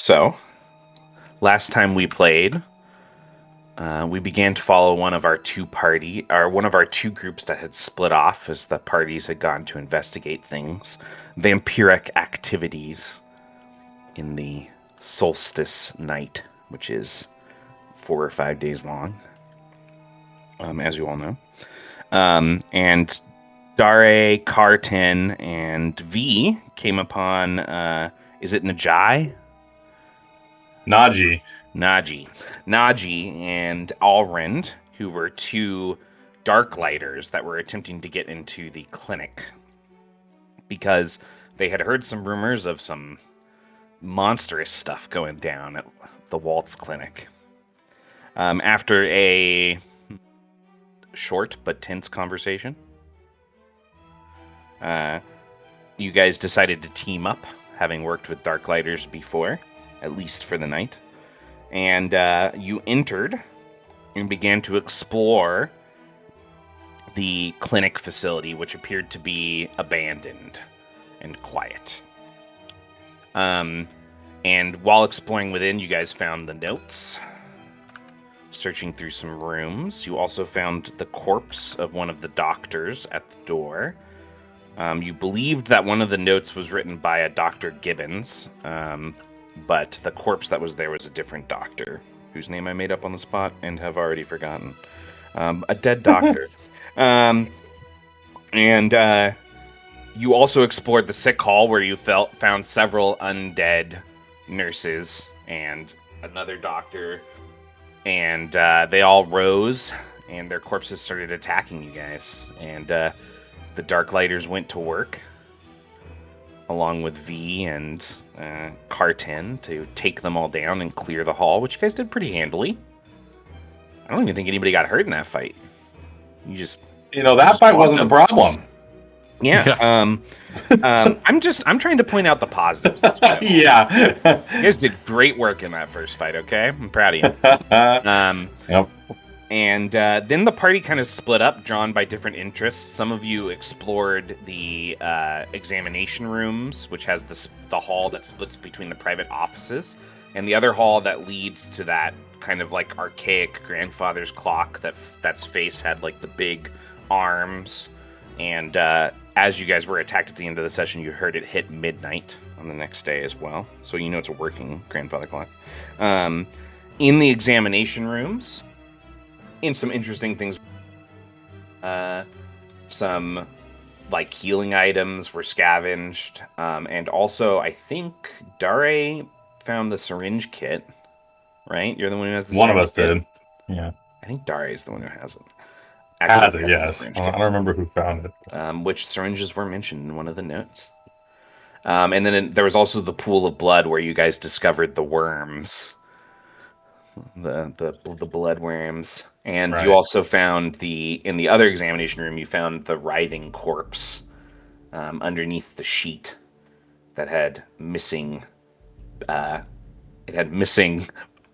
So, last time we played, we began to follow one of our two groups that had split off as the parties had gone to investigate things, vampiric activities in the solstice night, which is 4 or 5 days long, as you all know. And Dare, Carton, and V came upon, is it Najai? Naji and Alrind, who were two darklighters that were attempting to get into the clinic because they had heard some rumors of some monstrous stuff going down at the Waltz Clinic. After a short but tense conversation, you guys decided to team up, having worked with Darklighters before, at least for the night. And you entered and began to explore the clinic facility, which appeared to be abandoned and quiet. And while exploring within, you guys found the notes. Searching through some rooms, you also found the corpse of one of the doctors at the door. You believed that one of the notes was written by a Dr. Gibbons, but the corpse that was there was a different doctor, whose name I made up on the spot and have already forgotten. A dead doctor. And you also explored the sick hall, where you found several undead nurses and another doctor, and they all rose, and their corpses started attacking you guys. And the Darklighters went to work, along with V and Carton, to take them all down and clear the hall, which you guys did pretty handily. I don't even think anybody got hurt in that fight. That fight wasn't the problem. Yeah. I'm trying to point out the positives. Yeah. You guys did great work in that first fight, okay? I'm proud of you. Yep. And then the party kind of split up, drawn by different interests. Some of you explored the examination rooms, which has the hall that splits between the private offices, and the other hall that leads to that kind of like archaic grandfather's clock that's face had like the big arms. And as you guys were attacked at the end of the session, you heard it hit midnight on the next day as well. So you know it's a working grandfather clock. In the examination rooms, in some interesting things, some like healing items were scavenged, and also I think Dare found the syringe kit. Right, you're the one who has the one of us kit. did. Yeah, I think Dare is the one who has it. Has it? Yes. I don't remember who found it. Which syringes were mentioned in one of the notes. And then there was also the pool of blood where you guys discovered the worms. The blood worms. And right. You also found in the other examination room, you found the writhing corpse underneath the sheet that had missing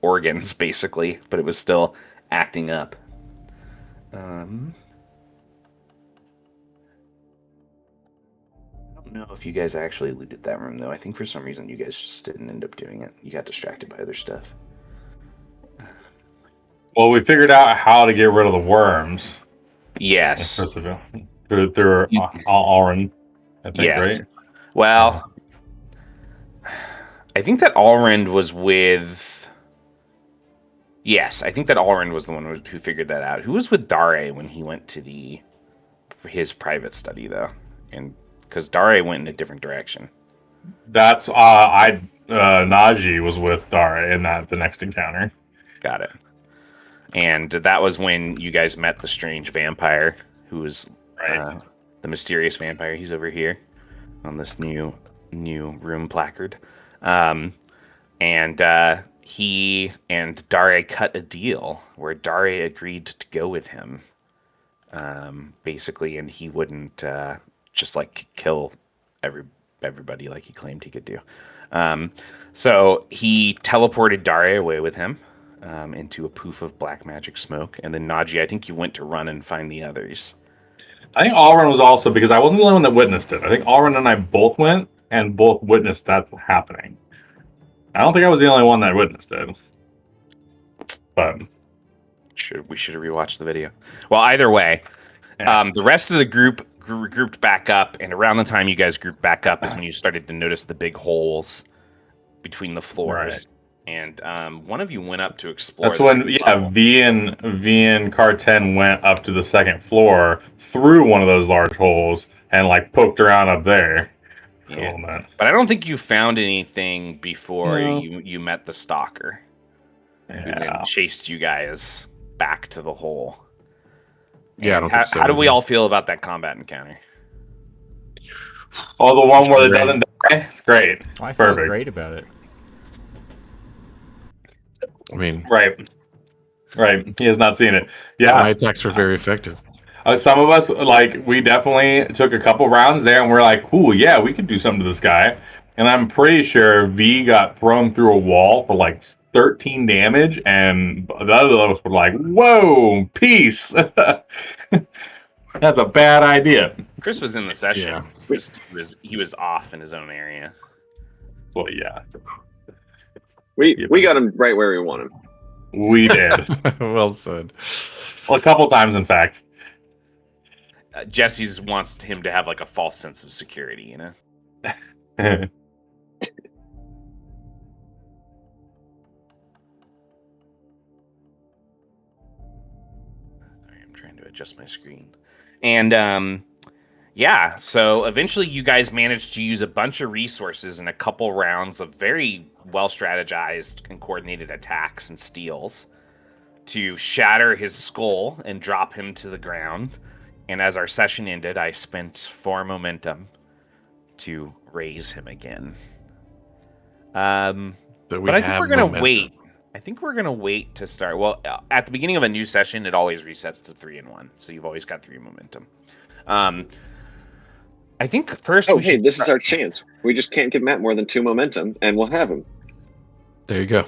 organs, basically, but it was still acting up. I don't know if you guys actually looted that room, though. I think for some reason you guys just didn't end up doing it. You got distracted by other stuff. Well, we figured out how to get rid of the worms. Yes. Through Alrin, I think, right? Well, I think that Alrind was with... Yes, I think that Alrind was the one who figured that out. Who was with Dare when he went to his private study, though? And because Dare went in a different direction. That's Naji was with Dare in the next encounter. Got it. And that was when you guys met the strange vampire, who was the mysterious vampire. He's over here on this new room placard. He and Dare cut a deal where Dare agreed to go with him, basically, and he wouldn't just like kill everybody like he claimed he could do. So he teleported Dare away with him into a poof of black magic smoke, and then Naji, I think you went to run and find the others. I think Alrin was also, because I wasn't the only one that witnessed it. I think Alrin and I both went and both witnessed that happening. I don't think I was the only one that witnessed it. But We should have rewatched the video. Well, either way, yeah. the rest of the group grouped back up, and around the time you guys grouped back up is when you started to notice the big holes between the Right. floors. And one of you went up to explore That's the when, big yeah, V and Car 10 went up to the second floor through one of those large holes and like poked around up there for a yeah. little bit. But I don't think you found anything before No. you met the stalker, who then Yeah. chased you guys back to the hole. Yeah, I And don't think so how do we either. all feel about that combat encounter? Oh, the one where it Great. doesn't die? It's great. I felt Perfect. great about it. I mean, Right. Right. He has not seen it. my Yeah. attacks were very effective. Some of us, like, we definitely took a couple rounds there and we're like, ooh, yeah, we could do something to this guy. And I'm pretty sure V got thrown through a wall for like 13 damage, and the other of us were like, whoa, peace. That's a bad idea. Chris was in the session. Yeah. Just he was off in his own area. Well, yeah, We got him right where we want him. we did. Well said. Well, a couple times, in fact. Jesse's wants him to have like a false sense of security, you know? Sorry, I'm trying to adjust my screen. And yeah, so eventually you guys managed to use a bunch of resources in a couple rounds of very well strategized and coordinated attacks and steals to shatter his skull and drop him to the ground. And as our session ended, I spent 4 momentum to raise him again. So But I think we're gonna wait. I think we're gonna wait to start. Well, at the beginning of a new session, it always resets to 3 and 1, so you've always got 3 momentum. I think first. Oh, hey, this is our chance. We just can't give Matt more than 2 momentum, and we'll have him. There you go.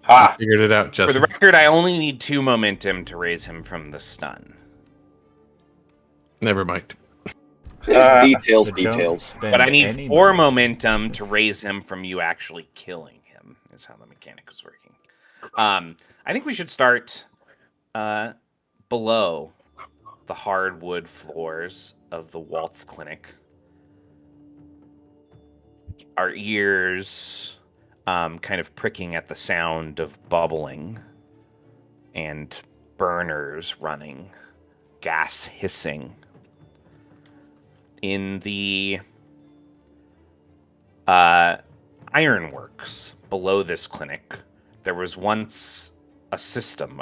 Ha! Figured it out, For Justin. the record, I only need 2 momentum to raise him from the stun. Never mind. Details. So don't spend But I need any 4 momentum to raise him from you actually killing him. Is how the mechanic is working. I think we should start below the hardwood floors of the Waltz Clinic. Our ears kind of pricking at the sound of bubbling and burners running, gas hissing. In the ironworks below this clinic, there was once a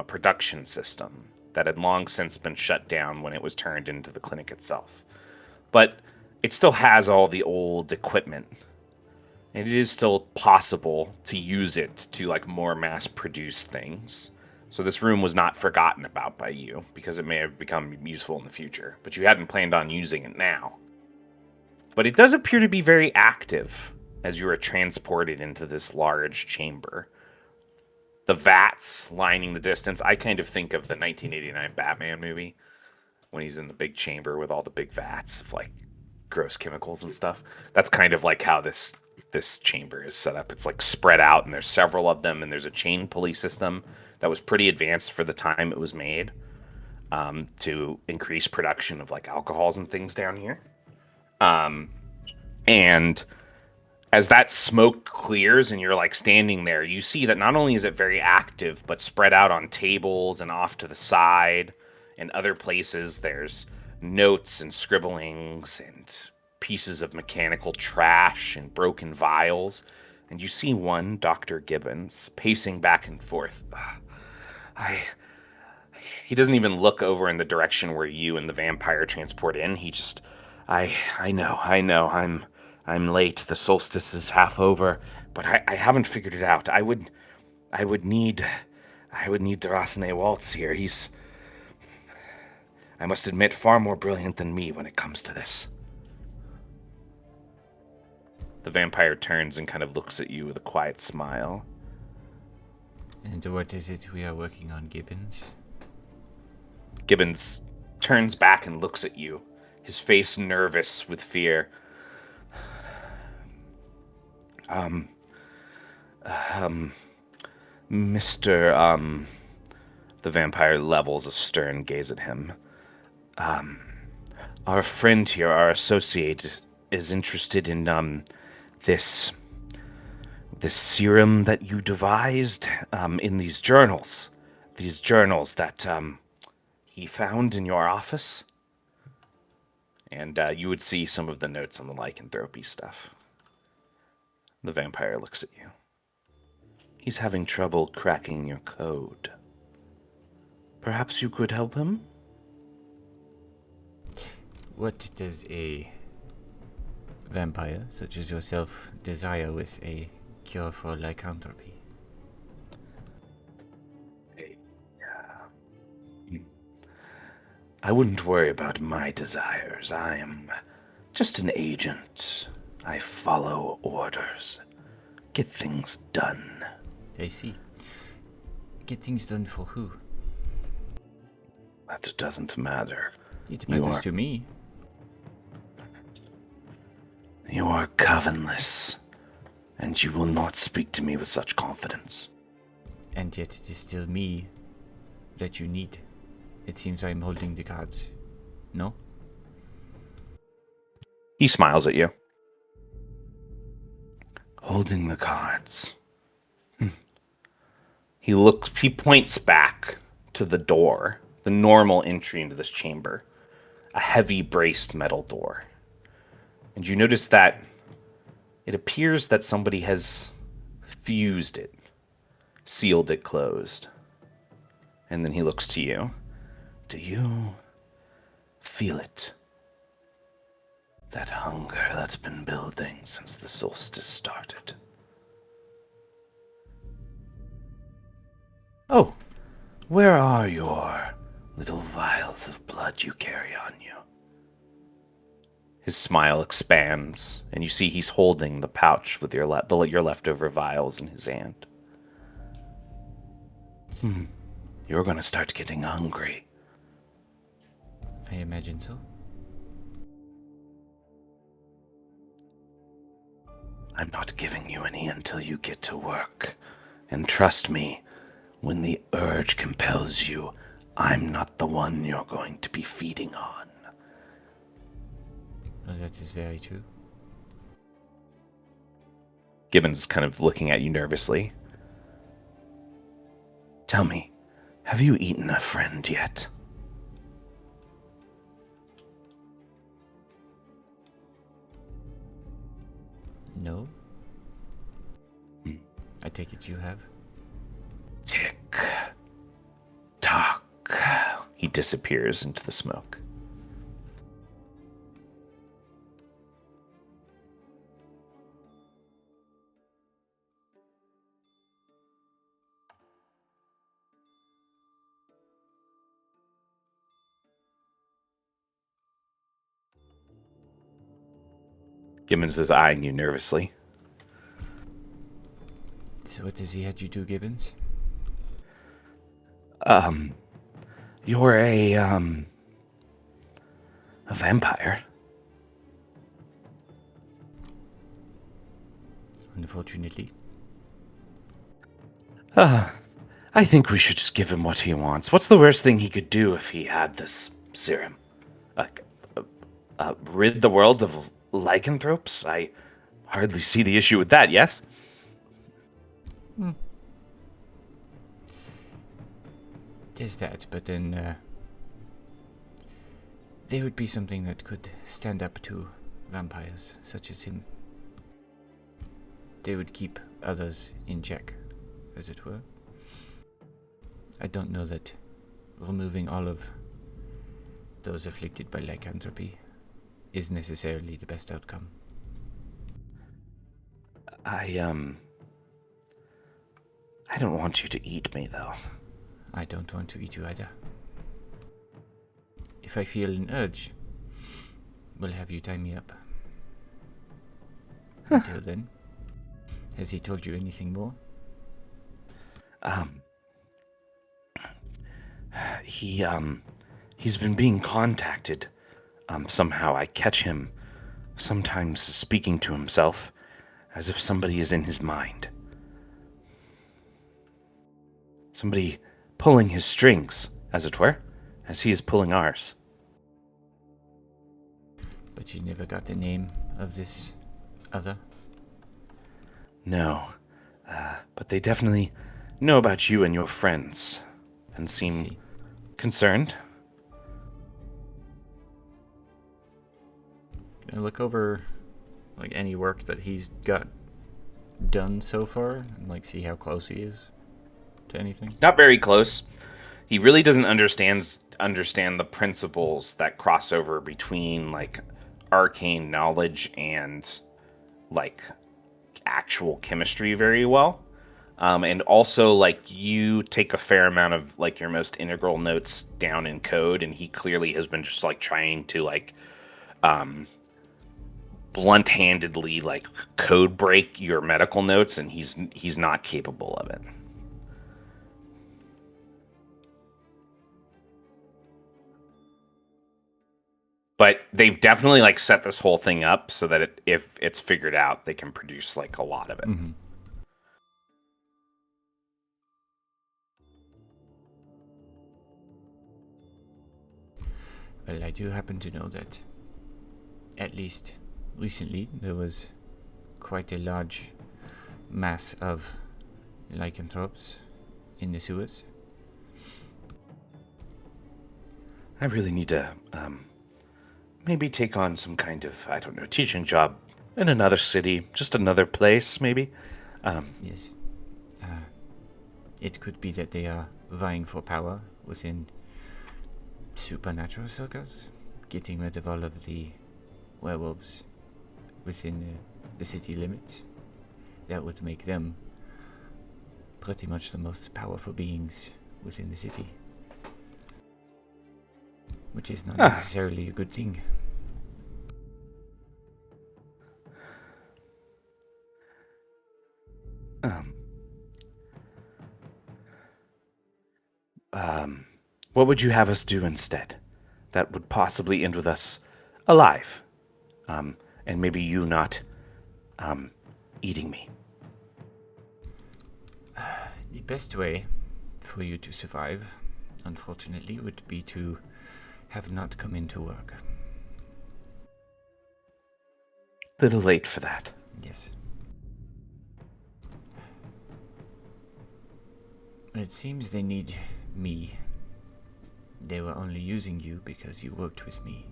production system, that had long since been shut down when it was turned into the clinic itself. But it still has all the old equipment. And it is still possible to use it to like more mass produce things. So this room was not forgotten about by you, because it may have become useful in the future, but you hadn't planned on using it now. But it does appear to be very active as you are transported into this large chamber. The vats lining the distance, I kind of think of the 1989 Batman movie, when he's in the big chamber with all the big vats of like gross chemicals and stuff. That's kind of like how this chamber is set up. It's like spread out, and there's several of them, and there's a chain pulley system that was pretty advanced for the time it was made, to increase production of like alcohols and things down here. And as that smoke clears and you're like standing there, you see that not only is it very active, but spread out on tables and off to the side and other places, there's notes and scribblings and pieces of mechanical trash and broken vials. And you see one Dr. Gibbons pacing back and forth. He doesn't even look over in the direction where you and the vampire transport in. He just, I know, I'm late. The solstice is half over, but I haven't figured it out. I would need Darasane Waltz here. He's, I must admit, far more brilliant than me when it comes to this. The vampire turns and kind of looks at you with a quiet smile. And what is it we are working on, Gibbons? Gibbons turns back and looks at you, his face nervous with fear. Um, Mr. The vampire levels a stern gaze at him. Our friend here, our associate, is interested in, this serum that you devised, in these journals. These journals that, he found in your office. And, you would see some of the notes on the lycanthropy stuff. The vampire looks at you. He's having trouble cracking your code. Perhaps you could help him? What does a vampire such as yourself desire with a cure for lycanthropy? I wouldn't worry about my desires. I am just an agent. I follow orders. Get things done. I see. Get things done for who? That doesn't matter. It You matters are- to me. You are covenless, and you will not speak to me with such confidence. And yet it is still me that you need. It seems I'm holding the cards. No? He smiles at you. Holding the cards. He points back to the door, the normal entry into this chamber. A heavy braced metal door. And you notice that it appears that somebody has fused it, sealed it closed. And then he looks to you. Do you feel it? That hunger that's been building since the solstice started. Oh, where are your little vials of blood you carry on you? His smile expands, and you see he's holding the pouch with your leftover vials in his hand. You're gonna start getting hungry. I imagine so. I'm not giving you any until you get to work. And trust me, when the urge compels you, I'm not the one you're going to be feeding on. Well, that is very true. Gibbons is kind of looking at you nervously. Tell me, have you eaten a friend yet? No? I take it you have? Tick tock. He disappears into the smoke. Gibbons is eyeing you nervously. So what has he had you do, Gibbons? You're a vampire. Unfortunately. I think we should just give him what he wants. What's the worst thing he could do if he had this serum? Rid the world of lycanthropes? I hardly see the issue with that, yes? There's that, but then there would be something that could stand up to vampires such as him. They would keep others in check, as it were. I don't know that removing all of those afflicted by lycanthropy is necessarily the best outcome. I don't want you to eat me, though. I don't want to eat you either. If I feel an urge, we'll have you tie me up. Until then, has he told you anything more? He's been being contacted. Somehow I catch him sometimes speaking to himself as if somebody is in his mind. Somebody pulling his strings, as it were, as he is pulling ours. But you never got the name of this other? No. But they definitely know about you and your friends and seem See. concerned. Can I look over like any work that he's got done so far and like see how close he is to anything? Not very close. He really doesn't understand the principles that cross over between like arcane knowledge and like actual chemistry very well. And also, like, you take a fair amount of like your most integral notes down in code, and he clearly has been just like trying to like blunt-handedly like code break your medical notes, and he's not capable of it. But they've definitely like set this whole thing up so that if it's figured out, they can produce like a lot of it. Mm-hmm. Well, I do happen to know that, at least recently, there was quite a large mass of lycanthropes in the sewers. I really need to maybe take on some kind of, I don't know, teaching job in another city, just another place, maybe. Yes. It could be that they are vying for power within supernatural circles, getting rid of all of the werewolves within the city limits. That would make them pretty much the most powerful beings within the city. Which is not necessarily a good thing. What would you have us do instead? That would possibly end with us alive. And maybe you not eating me. The best way for you to survive, unfortunately, would be to have not come into work. Little late for that. Yes. It seems they need me. They were only using you because you worked with me.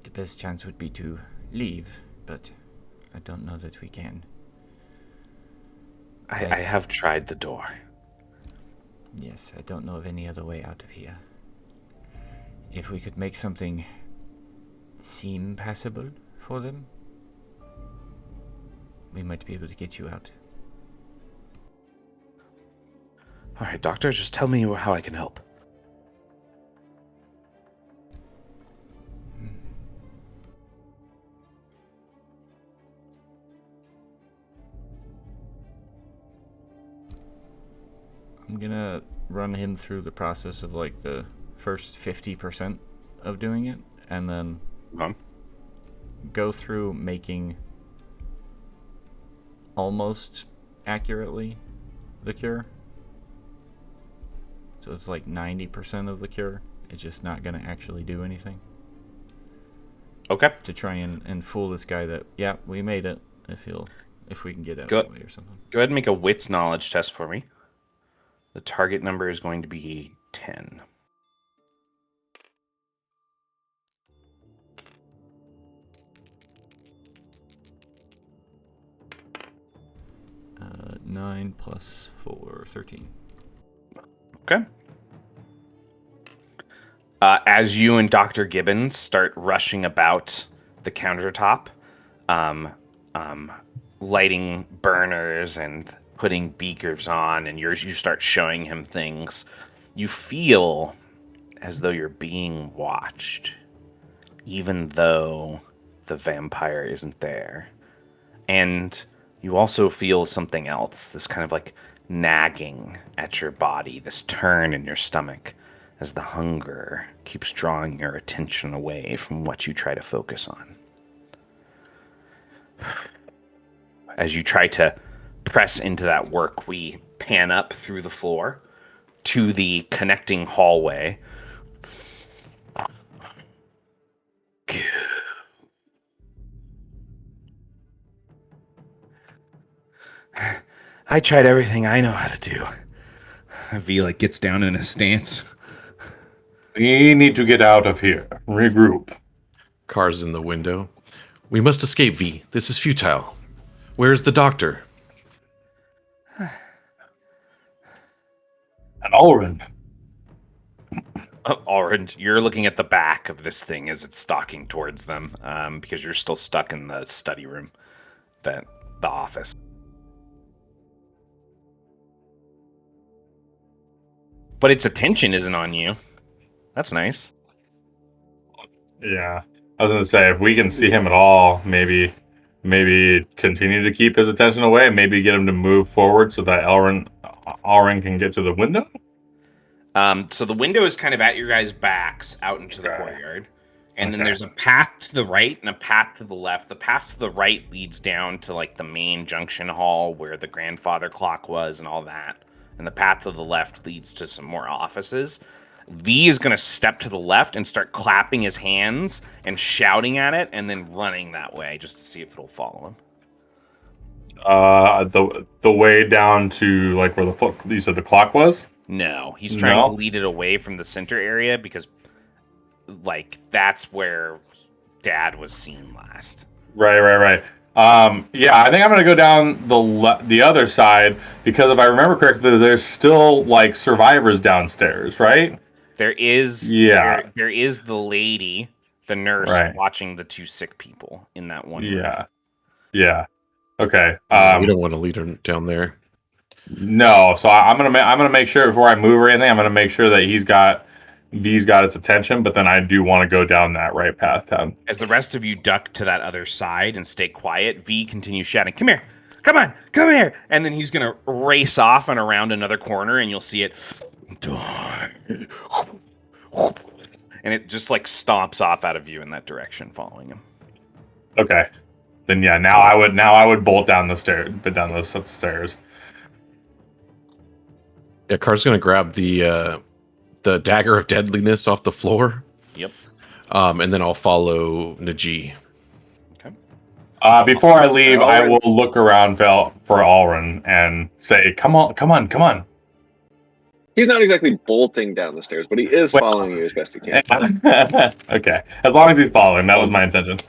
The best chance would be to leave, but I don't know that we can. I have tried the door. Yes, I don't know of any other way out of here. If we could make something seem passable for them, we might be able to get you out. All right, doctor, just tell me how I can help. I'm gonna run him through the process of like the first 50% of doing it, and then go through making almost accurately the cure. So it's like 90% of the cure. It's just not gonna actually do anything. Okay. To try and fool this guy that, yeah, we made it, if we can get out Go- of the way or something. Go ahead and make a wits knowledge test for me. The target number is going to be 10. Uh, 9 plus 4, 13. Okay. As you and Dr. Gibbons start rushing about the countertop, lighting burners and putting beakers on, and you start showing him things, you feel as though you're being watched, even though the vampire isn't there. And you also feel something else, this kind of like nagging at your body, this turn in your stomach, as the hunger keeps drawing your attention away from what you try to focus on. As you try to press into that work, we pan up through the floor to the connecting hallway. I tried everything I know how to do. V like gets down in a stance. We need to get out of here. Regroup. Car's in the window. We must escape, V. This is futile. Where's the doctor? And Ulrin. Orange, you're looking at the back of this thing as it's stalking towards them, because you're still stuck in the study room, the office. But its attention isn't on you. That's nice. Yeah. I was gonna say if we can see him at all, maybe continue to keep his attention away, maybe get him to move forward so that Ulrin can get to the window. So the window is kind of at your guys' backs out into the courtyard. And then there's a path to the right and a path to the left. The path to the right leads down to like the main junction hall where the grandfather clock was and all that. And the path to the left leads to some more offices. V is going to step to the left and start clapping his hands and shouting at it and then running that way just to see if it'll follow him. The way down to like where you said the clock was? No, he's trying to lead it away from the center area because, like, that's where Dad was seen last. Right. Yeah, I think I'm gonna go down the other side because if I remember correctly, there's still like survivors downstairs, right? There is, yeah. There is the lady, the nurse, watching the two sick people in that one room. Yeah. Okay. We don't want to lead her down there. No, so I'm gonna make sure before I move or anything, I'm gonna make sure that V's got its attention, but then I do want to go down that right path, Tom. As the rest of you duck to that other side and stay quiet, V continues shouting, "Come here! Come on! Come here!" And then he's gonna race off and around another corner, and you'll see it die. And it just like stomps off out of view in that direction, following him. Okay. Then yeah, now I would bolt down the stairs, but down those sets of stairs. Yeah, Car's gonna grab the dagger of deadliness off the floor. Yep. And then I'll follow Najee. Okay. Before I leave, I will look around for Ulrin and say, "Come on." He's not exactly bolting down the stairs, but he is following you as best he can. Okay, as long as he's following, that was my intention.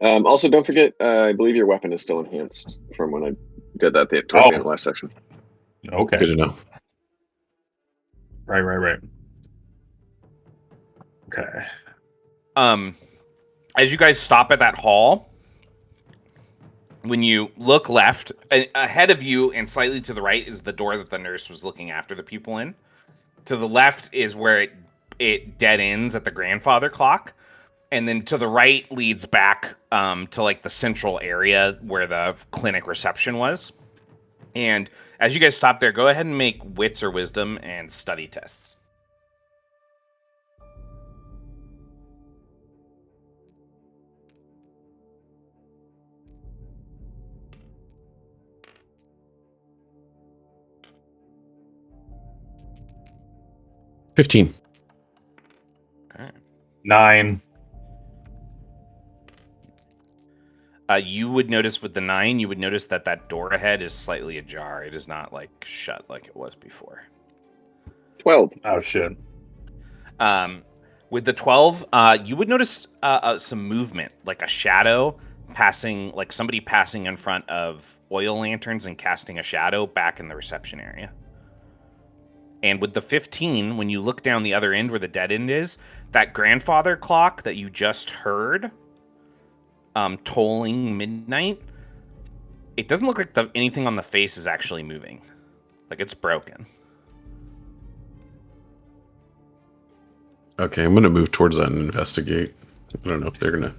Also, don't forget, I believe your weapon is still enhanced from when I did that towards the end of the last section. Okay. Good to know. Right. Okay. As you guys stop at that hall, when you look left, ahead of you and slightly to the right is the door that the nurse was looking after the people in. To the left is where it dead ends at the grandfather clock. And then to the right leads back to like the central area where the clinic reception was. And as you guys stop there, go ahead and make wits or wisdom and study tests. $15. Okay. 9. You would notice with the 9, you would notice that door ahead is slightly ajar. It is not like shut like it was before. 12. Oh shit. With the 12, you would notice some movement, like a shadow passing, like somebody passing in front of oil lanterns and casting a shadow back in the reception area. And with the 15, when you look down the other end where the dead end is, that grandfather clock that you just heard tolling midnight, it doesn't look like anything on the face is actually moving. Like it's broken. Okay, I'm going to move towards that and investigate. I don't know if they're going to...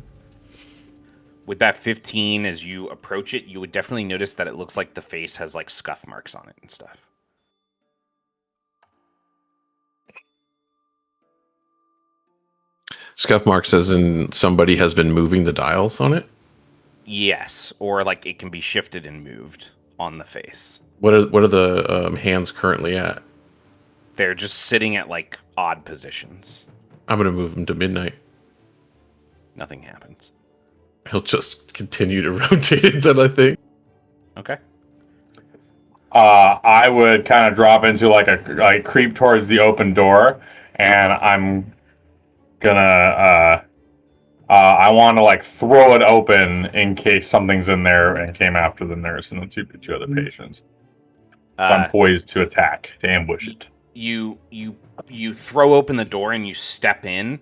With that 15, as you approach it, you would definitely notice that it looks like the face has like scuff marks on it and stuff. Scuff marks as in somebody has been moving the dials on it? Yes, or like it can be shifted and moved on the face. What are the hands currently at? They're just sitting at like odd positions. I'm gonna move him to midnight. Nothing happens. He'll just continue to rotate it. Then I think. Okay. I would kind of drop into like creep towards the open door, and I'm gonna I want to like throw it open in case something's in there and came after the nurse and the two other patients. I'm poised to attack, to ambush it. You throw open the door and you step in,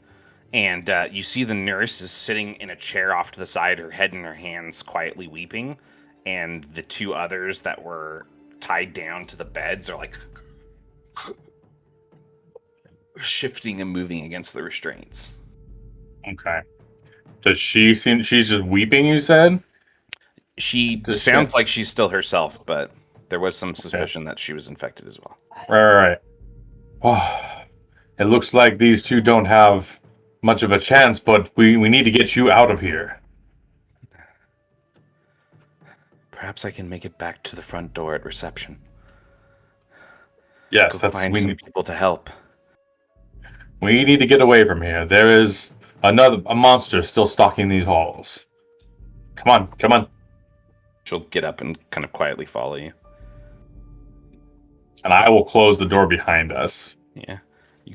and you see the nurse is sitting in a chair off to the side, her head in her hands, quietly weeping, and the two others that were tied down to the beds are like shifting and moving against the restraints. Okay. Does she seem she's just weeping? You said She sounds like she's still herself, but there was some suspicion that she was infected as well. Right. Oh, it looks like these two don't have much of a chance, but we need to get you out of here. Perhaps I can make it back to the front door at reception. Yes, Go find some people to help. We need to get away from here. There is a monster still stalking these halls. Come on. She'll get up and kind of quietly follow you. And I will close the door behind us. Yeah.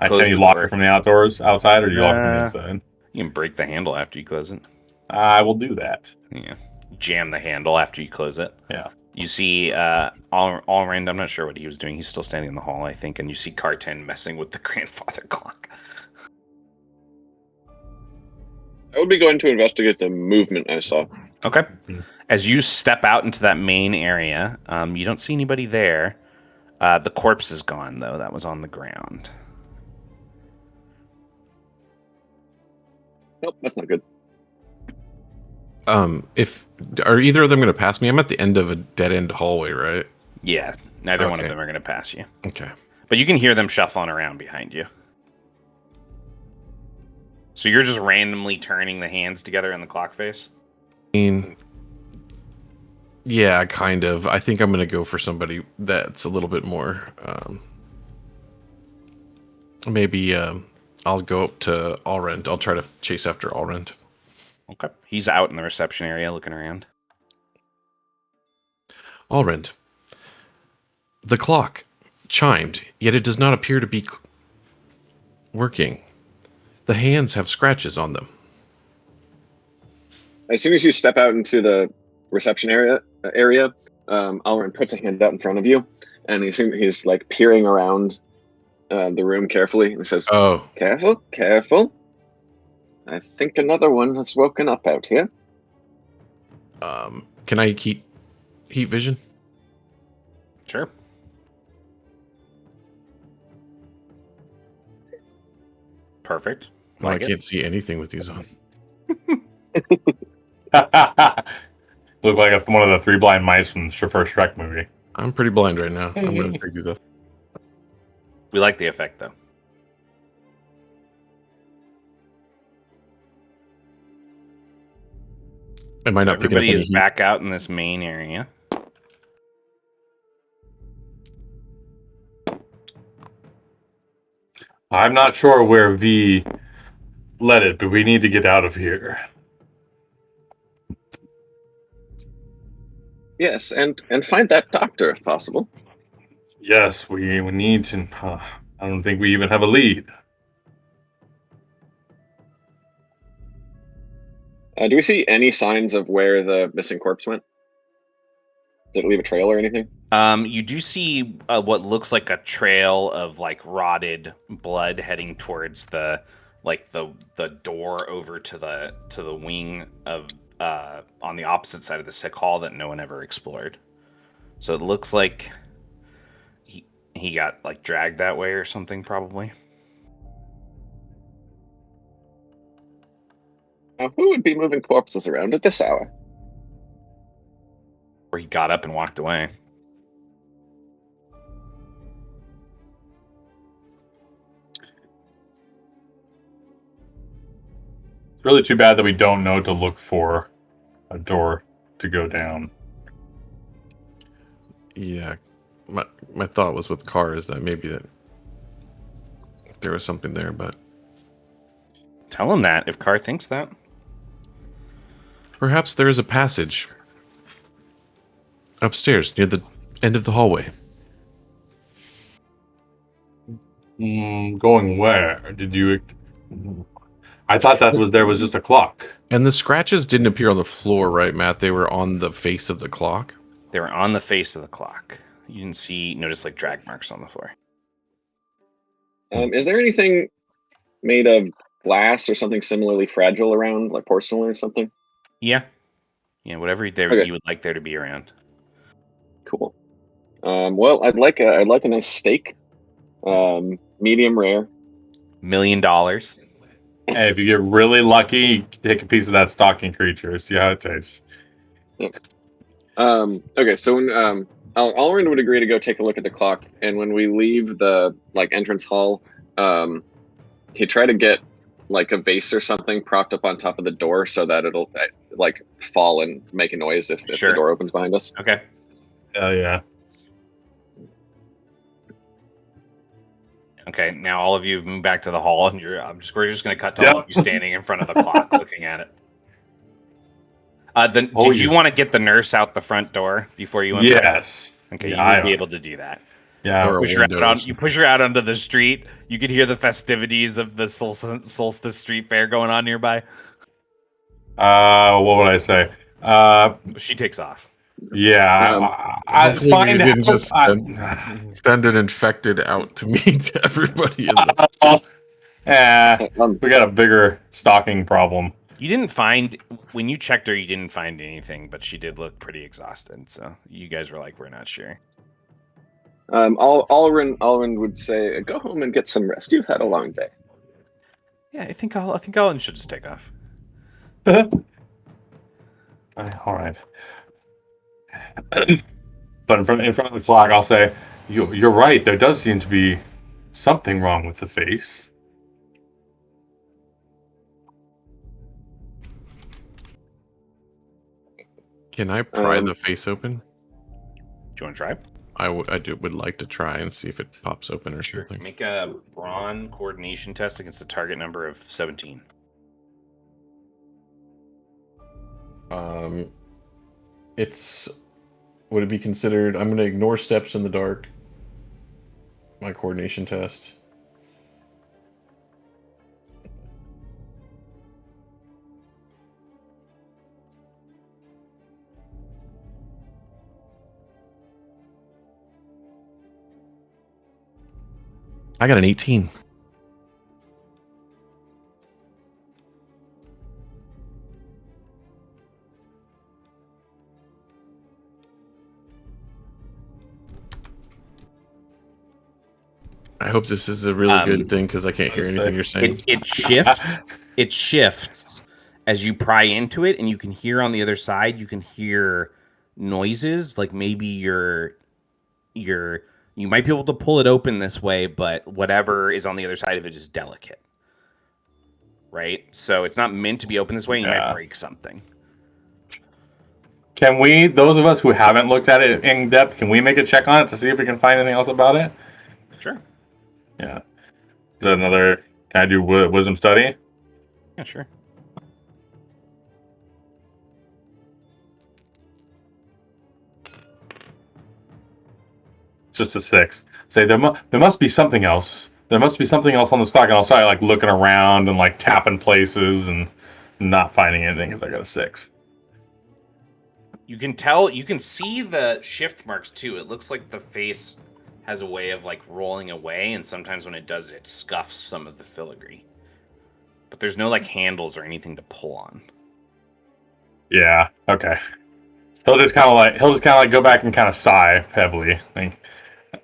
Can you lock it from the outside, or do you lock it from the inside? You can break the handle after you close it. I will do that. Yeah. Jam the handle after you close it. Yeah. You see Allrand, I'm not sure what he was doing. He's still standing in the hall, I think, and you see Carton messing with the grandfather clock. I would be going to investigate the movement I saw. Okay. As you step out into that main area, you don't see anybody there. The corpse is gone, though. That was on the ground. Nope, that's not good. Are either of them going to pass me? I'm at the end of a dead-end hallway, right? Yeah, neither one of them are going to pass you. Okay. But you can hear them shuffling around behind you. So you're just randomly turning the hands together in the clock face? I mean, yeah, kind of. I think I'm going to go for somebody that's a little bit more... maybe I'll go up to Allrend. I'll try to chase after Allrend. Okay. He's out in the reception area looking around. Allrend. The clock chimed, yet it does not appear to be working. The hands have scratches on them. As soon as you step out into the reception area, Alrin puts a hand out in front of you, and he's like peering around the room carefully, and he says, "Oh, careful! I think another one has woken up out here." Can I keep heat vision? Sure. Perfect. Well, I can't see anything with these on. Look like one of the three blind mice from the first Shrek movie. I'm pretty blind right now. I'm going to pick these up. We like the effect, though. Am I not picking up Everybody any is heat? back out in this main area. I'm not sure where V led it, but we need to get out of here. Yes, and find that doctor if possible. Yes, we need to. I don't think we even have a lead. Do we see any signs of where the missing corpse went? Did it leave a trail or anything? You do see what looks like a trail of like rotted blood heading towards the door over to the wing of on the opposite side of the sick hall that no one ever explored. So it looks like he got like dragged that way or something, probably. Now, who would be moving corpses around at this hour? Or he got up and walked away. It's really too bad that we don't know to look for a door to go down. Yeah, my thought was with cars that maybe that there was something there, but Tell him that if Carr thinks that. perhaps there is a passage upstairs near the end of the hallway. Going where? Did you? I thought there was just a clock. And the scratches didn't appear on the floor, right, Matt? They were on the face of the clock. They were on the face of the clock. You didn't notice like drag marks on the floor. Is there anything made of glass or something similarly fragile around, like porcelain or something? Yeah. Yeah, whatever Okay. you would like there to be around. Cool. Well, I'd like a nice steak, medium rare. $1 million. Hey, if you get really lucky, you can take a piece of that stalking creature, see how it tastes. Okay, so when Alrin would agree to go take a look at the clock, and when we leave the entrance hall, he try to get like a vase or something propped up on top of the door so that it'll fall and make a noise if Sure. the door opens behind us. Okay. Hell yeah. Okay, now all of you have moved back to the hall, and we're just going to cut to all of you standing in front of the clock, looking at it. Did you want to get the nurse out the front door before you went? Yes. Okay, Yeah, you would be able to do that. Yeah. Or You push her out onto the street. You could hear the festivities of the Solstice Street Fair going on nearby. What would I say? She takes off. Yeah. I Hopefully find you didn't out. just send an infected out to meet everybody in the. We got a bigger stalking problem. You didn't find, when you checked her, you didn't find anything, but she did look pretty exhausted. So you guys were like, we're not sure. Alrin would say, "Go home and get some rest. You've had a long day." Yeah, I think Allen should just take off. All right. But in front of the clock, I'll say, "You're right. There does seem to be something wrong with the face." Can I pry the face open? Do you want to try? I would like to try and see if it pops open or something. Make a brawn coordination test against a target number of 17. Would it be considered? I'm going to ignore steps in the dark. My coordination test. I got an 18. I hope this is a really good thing because I can't hear anything you're saying. It shifts as you pry into it, and you can hear on the other side. You can hear noises, like maybe you might be able to pull it open this way, but whatever is on the other side of it is delicate, right? So it's not meant to be open this way. And you might break something. Can we, those of us who haven't looked at it in depth, can we make a check on it to see if we can find anything else about it? Sure. Yeah. Is that another? Can I do wisdom study? Yeah, sure. Just a 6. Say there must be something else. There must be something else on the stock, and I'll start like looking around and like tapping places and not finding anything because I got a 6. You can see the shift marks too. It looks like the face has a way of like rolling away, and sometimes when it does it scuffs some of the filigree. But there's no like handles or anything to pull on. Yeah. Okay. He'll just kind of like go back and kind of sigh heavily, and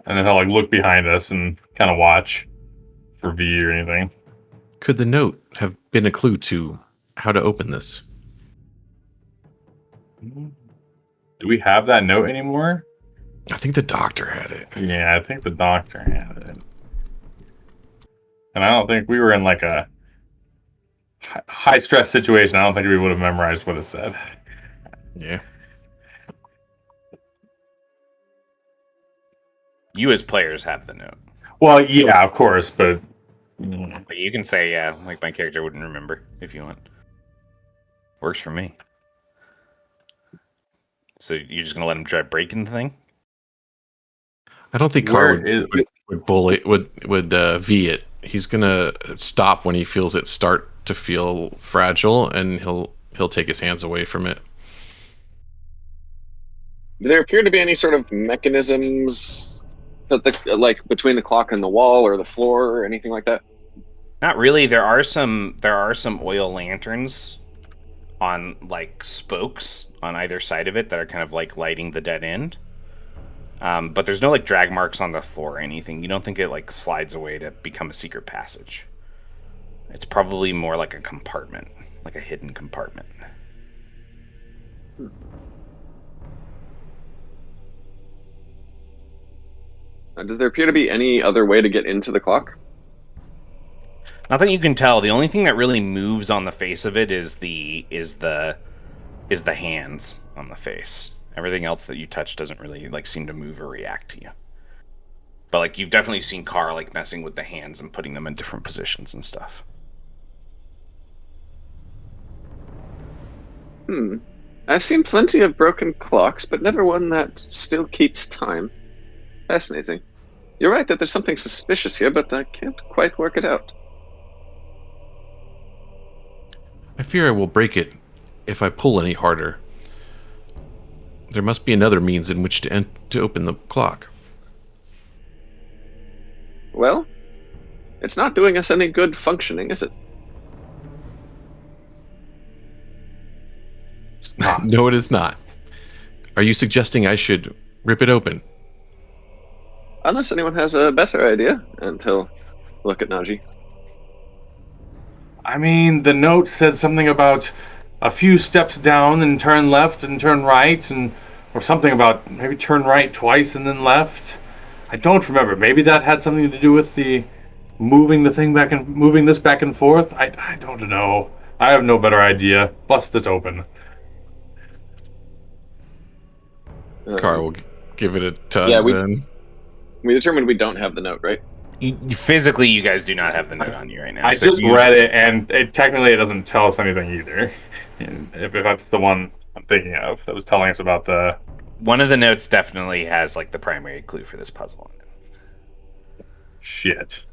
then he'll like look behind us and kind of watch for V or anything. Could the note have been a clue to how to open this? Do we have that note anymore? I think the doctor had it. Yeah, I think the doctor had it. And I don't think we were in like a high stress situation. I don't think we would have memorized what it said. Yeah. You as players have the note. Well, yeah, of course, but But you can say, yeah, like my character wouldn't remember if you want. Works for me. So you're just gonna let him try breaking the thing? I don't think Carr where is would bully would V it. He's gonna stop when he feels it start to feel fragile, and he'll take his hands away from it. Do there appear to be any sort of mechanisms that like between the clock and the wall or the floor or anything like that? Not really. There are some oil lanterns on like spokes on either side of it that are kind of like lighting the dead end. But there's no like drag marks on the floor or anything. You don't think it like slides away to become a secret passage. It's probably more like a compartment, like a hidden compartment. Does there appear to be any other way to get into the clock? Not that you can tell. The only thing that really moves on the face of it is the hands on the face. Everything else that you touch doesn't really like seem to move or react to you. But like you've definitely seen Carr like messing with the hands and putting them in different positions and stuff. I've seen plenty of broken clocks, but never one that still keeps time. Fascinating. You're right that there's something suspicious here, but I can't quite work it out. I fear I will break it if I pull any harder. There must be another means in which to open the clock. Well, it's not doing us any good functioning, is it? it's not? No, it is not. Are you suggesting I should rip it open? Unless anyone has a better idea, until look at Najee. I mean, the note said something about a few steps down and turn left and turn right, and or something about maybe turn right twice and then left. I don't remember. Maybe that had something to do with the moving this back and forth. I don't know. I have no better idea. Bust it open. Carr will give it a tug yeah, then. We determined we don't have the note, right? Physically, you guys do not have the note on you right now. I just read it, and technically it doesn't tell us anything either. If that's the one I'm thinking of, that was telling us about the... One of the notes definitely has like the primary clue for this puzzle on it. Shit.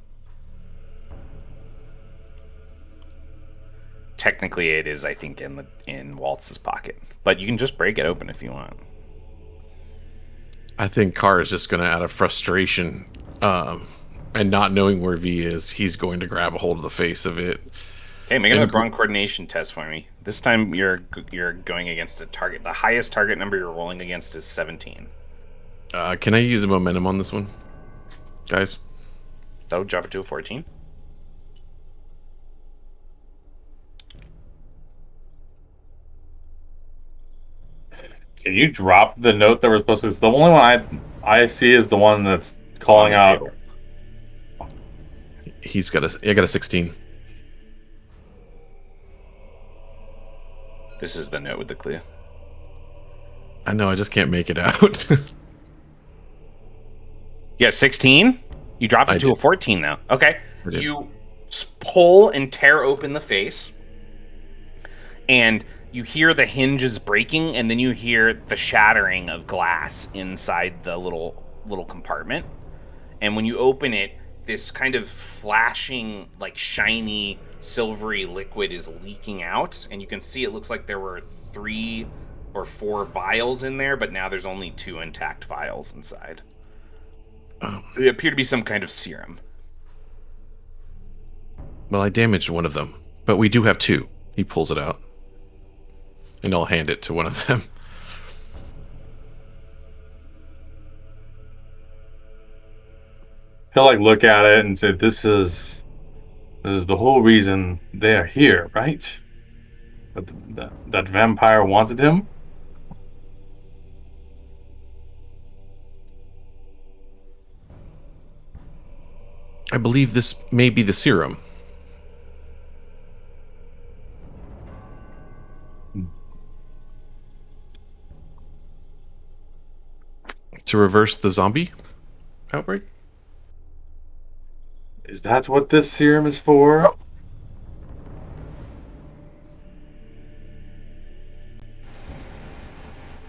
Technically, it is, I think, in Waltz's pocket, but you can just break it open if you want. I think Carr is just going to, out of frustration, and not knowing where V is, he's going to grab a hold of the face of it. Okay, make another brawn coordination test for me. This time you're going against a target. The highest target number you're rolling against is 17. Can I use a momentum on this one, guys? So drop it to a 14. Can you drop the note that we're supposed to... It's the only one I see is the one that's calling out... Table. I got a 16. This is the note with the clue. I know, I just can't make it out. Yeah, 16? You dropped it to a 14 now. Okay. I did. You pull and tear open the face, and you hear the hinges breaking, and then you hear the shattering of glass inside the little compartment. And when you open it, this kind of flashing, like shiny, silvery liquid is leaking out, and you can see it looks like there were 3 or 4 vials in there, but now there's only 2 intact vials inside. They appear to be some kind of serum. Well, I damaged one of them, but we do have 2. He pulls it out, and I'll hand it to one of them. He'll like look at it and say, "This is the whole reason they're here, right? That vampire wanted him." I believe this may be the serum. To reverse the zombie? outbreak? Is that what this serum is for?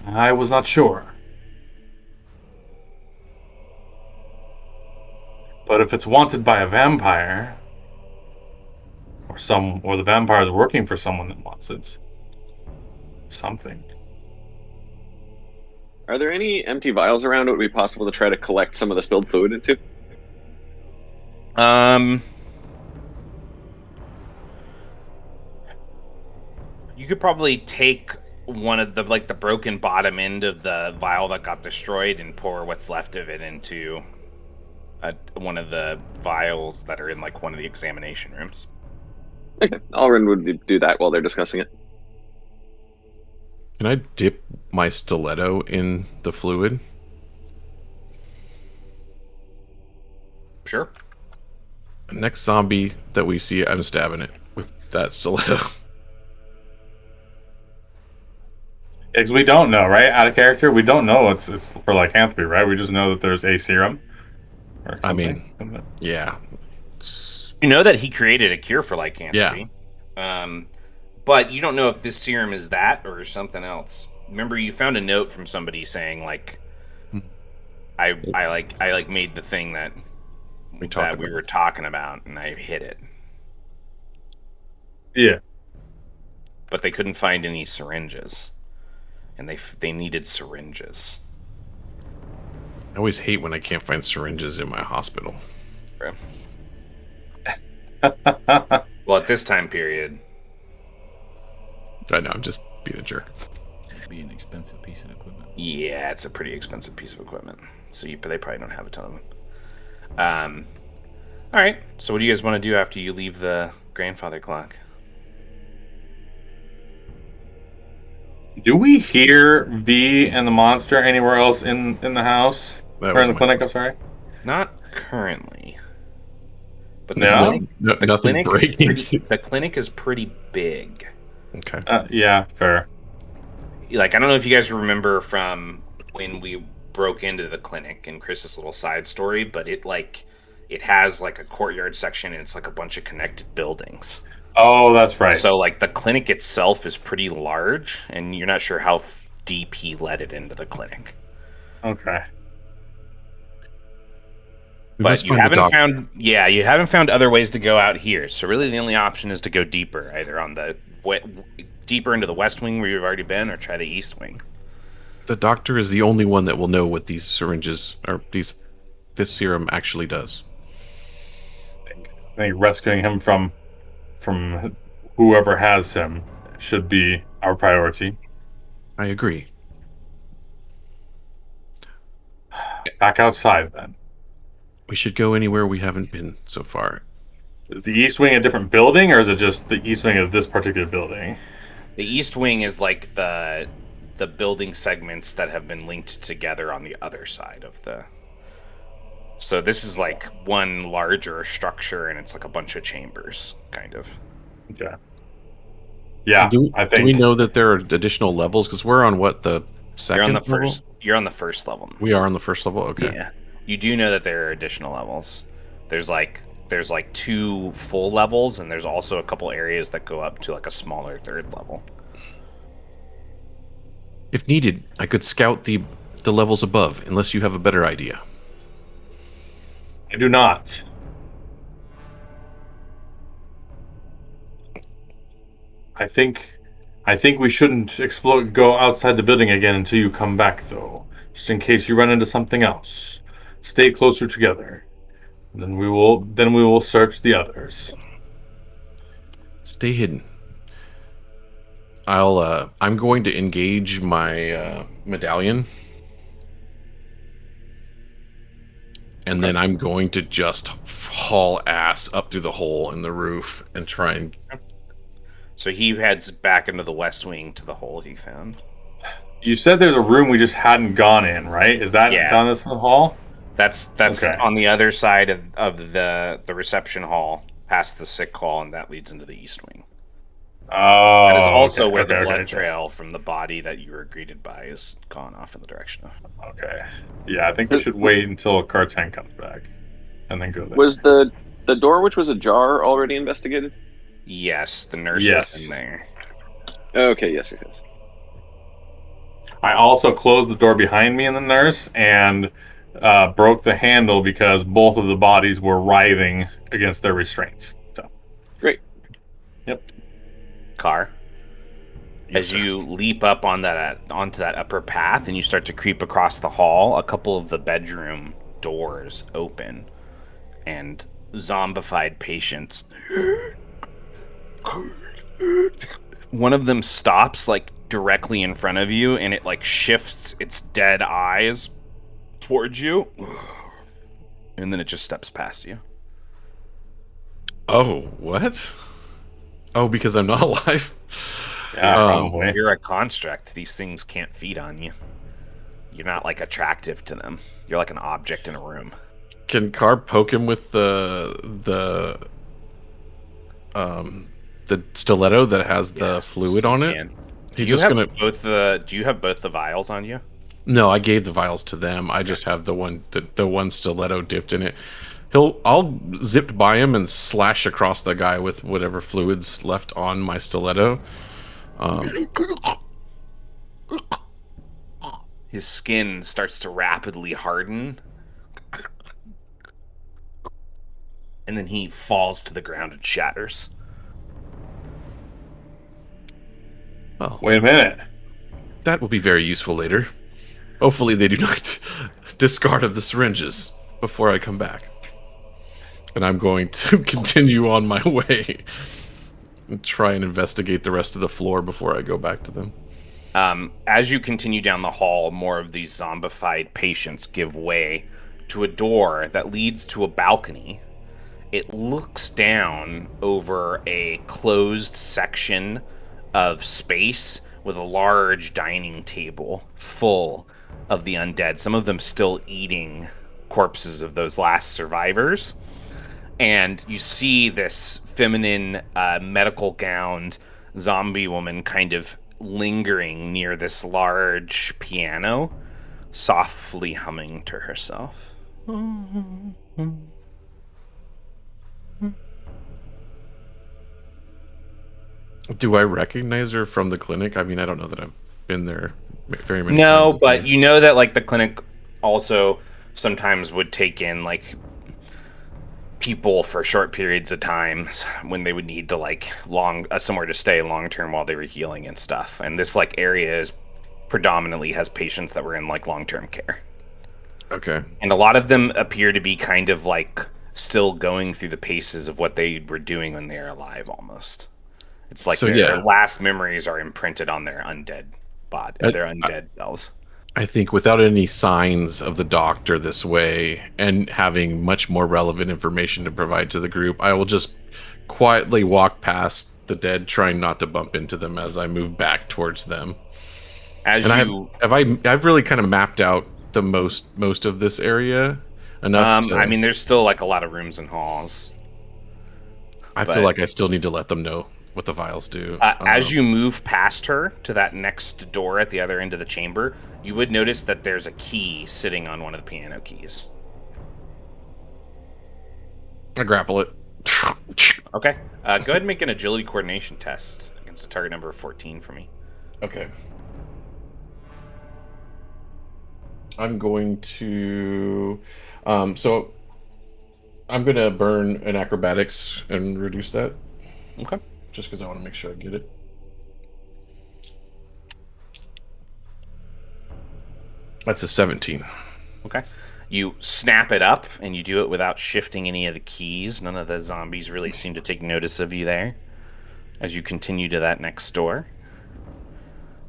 I was not sure. But if it's wanted by a vampire, or the vampire is working for someone that wants it, something. Are there any empty vials around? Would it be possible to try to collect some of the spilled fluid into? You could probably take one of the the broken bottom end of the vial that got destroyed and pour what's left of it into one of the vials that are in one of the examination rooms. Okay, Alrin would do that while they're discussing it. Can I dip my stiletto in the fluid? Sure. Next zombie that we see, I'm stabbing it with that stiletto. Because we don't know, right? Out of character, we don't know it's for lycanthropy, right? We just know that there's a serum. Or I mean, something. yeah. You know that he created a cure for lycanthropy. Yeah. But you don't know if this serum is that or something else. Remember, you found a note from somebody saying I made the thing that we were talking about, and I hid it. Yeah. But they couldn't find any syringes, and they needed syringes. I always hate when I can't find syringes in my hospital. Right. Well, at this time period. I know, I'm just being a jerk. It'd be an expensive piece of equipment. Yeah, it's a pretty expensive piece of equipment. So they probably don't have a ton of them. All right. So what do you guys want to do after you leave the grandfather clock? Do we hear V and the monster anywhere else in the house? Or in the clinic, I'm sorry? Not currently. But nothing breaking. The clinic is pretty big. Okay. Yeah, fair. I don't know if you guys remember from when we broke into the clinic in Chris's little side story, but it has a courtyard section, and it's a bunch of connected buildings. Oh, that's right. So the clinic itself is pretty large, and you're not sure how deep he let it into the clinic. Okay. But you haven't found other ways to go out here. So really the only option is to go deeper, either on the deeper into the west wing where you've already been, or try the east wing. The doctor is the only one that will know what these syringes or this serum actually does. I think rescuing him from whoever has him should be our priority. I agree. Back outside, then. We should go anywhere we haven't been so far. Is the east wing a different building, or is it just the east wing of this particular building? The east wing is the building segments that have been linked together on the other side of the... So this is one larger structure, and it's a bunch of chambers, kind of. Okay. Yeah, I think... Do we know that there are additional levels? Because we're on the second level? You're on the first level. We are on the first level? Okay. Yeah. You do know that there are additional levels. There's 2 full levels, and there's also a couple areas that go up to a smaller third level. If needed, I could scout the levels above, unless you have a better idea. I do not. I think we shouldn't go outside the building again until you come back, though, just in case you run into something else. Stay closer together. Then we will search the others. Stay hidden. I'm going to engage my medallion. And then I'm going to just haul ass up through the hole in the roof and try and... So he heads back into the west wing to the hole he found. You said there's a room we just hadn't gone in, right? Is that down this hall? That's okay. On the other side of the reception hall, past the sick hall, and that leads into the east wing. Oh, That is also okay, where the okay, blood okay, trail from the body that you were greeted by is gone off in the direction of. okay. Yeah, I think we should wait until Cartan comes back and then go there. Was the door, which was ajar, already investigated? Yes, the nurse was in Yes. there. Okay, yes, yes, yes. I also closed the door behind me and the nurse and broke the handle because both of the bodies were writhing against their restraints. So, Great. yep. Car. Yes, As sir. you leap up on that onto that upper path and you start to creep across the hall, a couple of the bedroom doors open, and zombified patients. One of them stops like directly in front of you, and it like shifts its dead eyes towards you, and then it just steps past you. Oh, what? Oh, because I'm not alive? Yeah, probably. You're a construct. These things can't feed on you. You're not like attractive to them. You're like an object in a room. Can Carr poke him with the stiletto that has the fluid on it? And He's just gonna. Do you have both the vials on you? No, I gave the vials to them. I just have the one stiletto dipped in it. I'll zip by him and slash across the guy with whatever fluids left on my stiletto. His skin starts to rapidly harden, and then he falls to the ground and shatters. Well, Wait a minute. that will be very useful later. Hopefully they do not discard of the syringes before I come back. And I'm going to continue on my way and try and investigate the rest of the floor before I go back to them. As you continue down the hall, more of these zombified patients give way to a door that leads to a balcony. It looks down over a closed section of space with a large dining table full of the undead, some of them still eating corpses of those last survivors. And you see this feminine, medical gowned zombie woman kind of lingering near this large piano, softly humming to herself. Do I recognize her from the clinic? I mean, I don't know that I've been there very many No, times. but you know that like the clinic also sometimes would take in like people for short periods of time when they would need to like somewhere to stay long term while they were healing and stuff. And this like area is predominantly has patients that were in like long term care. Okay. And a lot of them appear to be kind of like still going through the paces of what they were doing when they were alive almost. It's like So, their yeah. last memories are imprinted on their undead body, their undead cells. I think without any signs of the doctor this way and having much more relevant information to provide to the group, I will just quietly walk past the dead, trying not to bump into them as I move back towards them. As And you, I've really kind of mapped out the most of this area enough to, I mean, there's still like a lot of rooms and halls. I feel like I still need to let them know what the vials do. As you move past her to that next door at the other end of the chamber, you would notice that there's a key sitting on one of the piano keys. I grapple it. Okay. Go ahead and make an agility coordination test against a target number of 14 for me. Okay. I'm going to so I'm going to burn an acrobatics and reduce that. Okay. Just because I want to make sure I get it. That's a 17. Okay. You snap it up, and you do it without shifting any of the keys. None of the zombies really seem to take notice of you there. As you continue to that next door.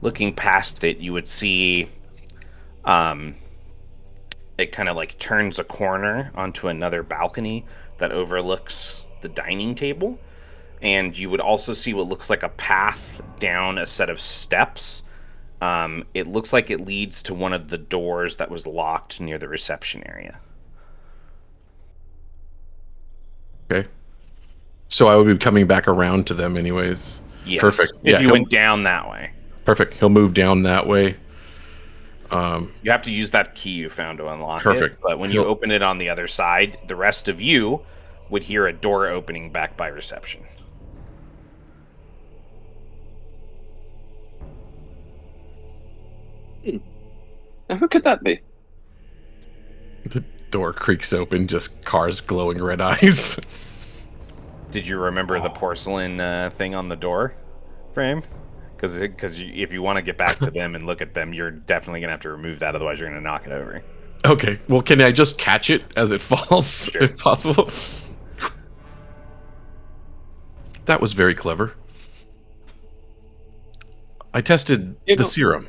Looking past it, you would see it kind of like turns a corner onto another balcony that overlooks the dining table. And you would also see what looks like a path down a set of steps. It looks like it leads to one of the doors that was locked near the reception area. Okay. So I would be coming back around to them anyways. Yes. Perfect. If Yeah, you went down that way. Perfect. He'll move down that way. You have to use that key you found to unlock Perfect. it. But when you open it on the other side, the rest of you would hear a door opening back by reception. Now, who could that be? The door creaks open, just cars glowing red eyes. Did you remember the porcelain thing on the door frame? Because if you want to get back to them and look at them, you're definitely going to have to remove that. Otherwise, you're going to knock it over. Okay, well, can I just catch it as it falls, Sure. if possible? That was very clever. I tested the serum.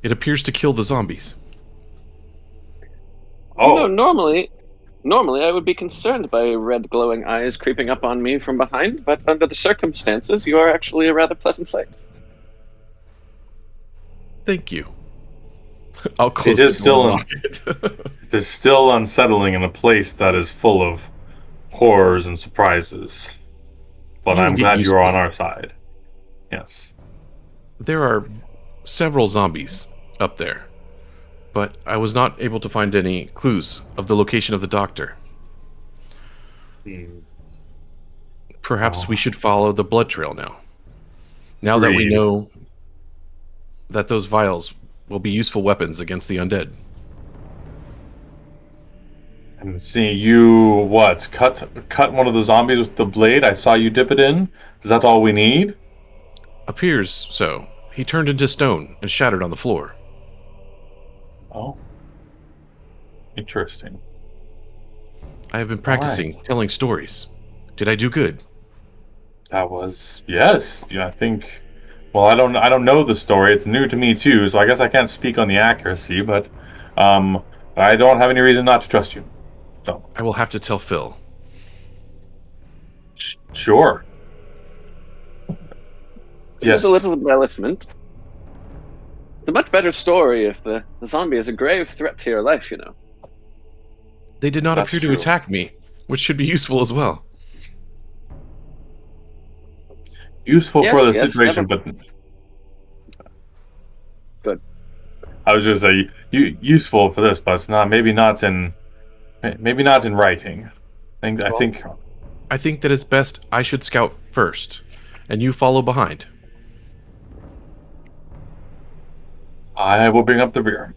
It appears to kill the zombies. Oh. Normally I would be concerned by red glowing eyes creeping up on me from behind, but under the circumstances, you are actually a rather pleasant sight. Thank you. I'll close the door and lock it. It is still unsettling in a place that is full of horrors and surprises. But I'm glad you're on our side. Yes. There are several zombies up there, but I was not able to find any clues of the location of the doctor. Perhaps we should follow the blood trail now. Now that we know that those vials will be useful weapons against the undead. And see, you cut one of the zombies with the blade. I saw you dip it in. Is that all we need? Appears so. He turned into stone and shattered on the floor. Oh. Interesting. I have been practicing telling stories. Did I do good? That was yes. Yeah, I think. Well, I don't know the story. It's new to me too, so I guess I can't speak on the accuracy. But I don't have any reason not to trust you. So I will have to tell Phil. Sure. Yes. A little embellishment. It's a much better story if the zombie is a grave threat to your life, you know. They did not appear to attack me, which should be useful as well. Useful for the situation, but good. I was just say useful for this, but it's not. Maybe not in writing. I think that it's best I should scout first, and you follow behind. I will bring up the rear.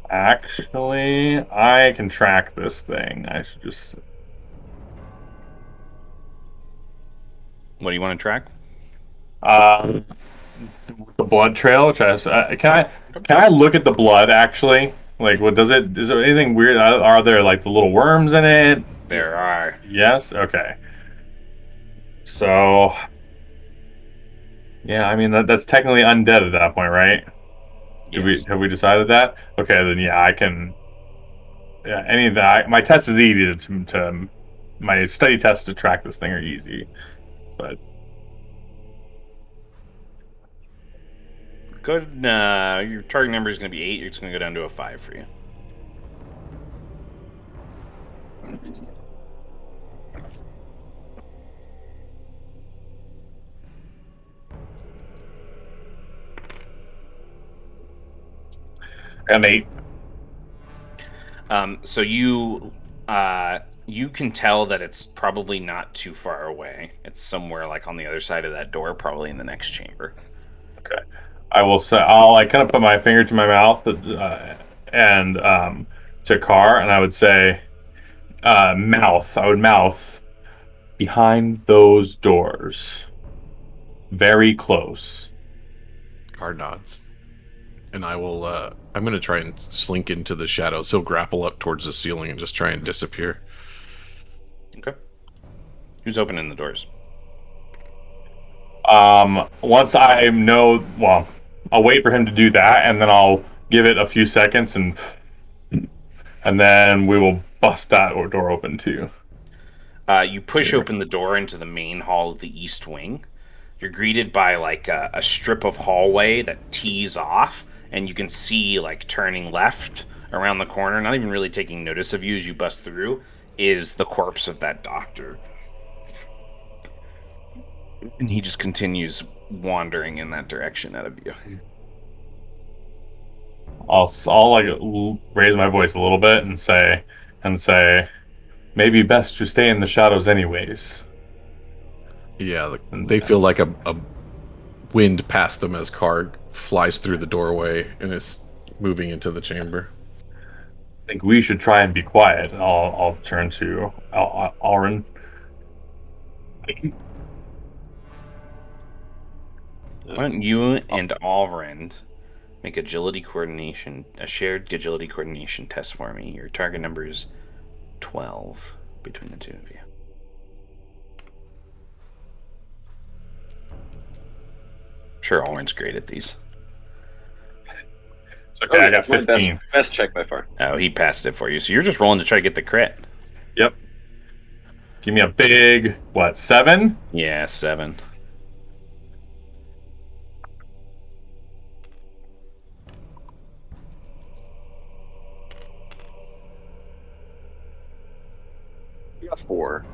Actually, I can track this thing. I should just. What do you want to track? The blood trail. Which can I look at the blood actually? Like, what does it? Is there anything weird? Are there like the little worms in it? There are. Yes. Okay. So. Yeah, I mean that's technically undead at that point, right? Yes. Have we decided that? Okay, then yeah, I can. Yeah, any of that. My test is easy to my study tests to track this thing are easy, but good. Your target number is going to be 8. It's going to go down to a 5 for you. an 8. So you can tell that it's probably not too far away. It's somewhere like on the other side of that door, probably in the next chamber. Okay. I will say I'll like kind of put my finger to my mouth and to Carr, and I would say mouth. I would mouth behind those doors, very close. Carr nods. And I will, I'm going to try and slink into the shadows. He'll grapple up towards the ceiling and just try and disappear. Okay. Who's opening the doors? Once I know, well, I'll wait for him to do that, and then I'll give it a few seconds, and then we will bust that door open too. You push open the door into the main hall of the east wing. You're greeted by like a strip of hallway that tees off, and you can see like turning left around the corner, not even really taking notice of you as you bust through, is the corpse of that doctor. And he just continues wandering in that direction out of you. I'll like raise my voice a little bit and say, maybe best to stay in the shadows anyways. Yeah, they feel like a wind past them as Karg flies through the doorway and is moving into the chamber. I think we should try and be quiet. I'll turn to Alrin. Why don't you and Alrind make a shared agility coordination test for me? Your target number is 12 between the two of you. Sure, Alrind's great at these. It's okay, I got it's my 15. best check by far. Oh, he passed it for you. So you're just rolling to try to get the crit. Yep. Give me a big, 7? Yeah, 7. You got 4.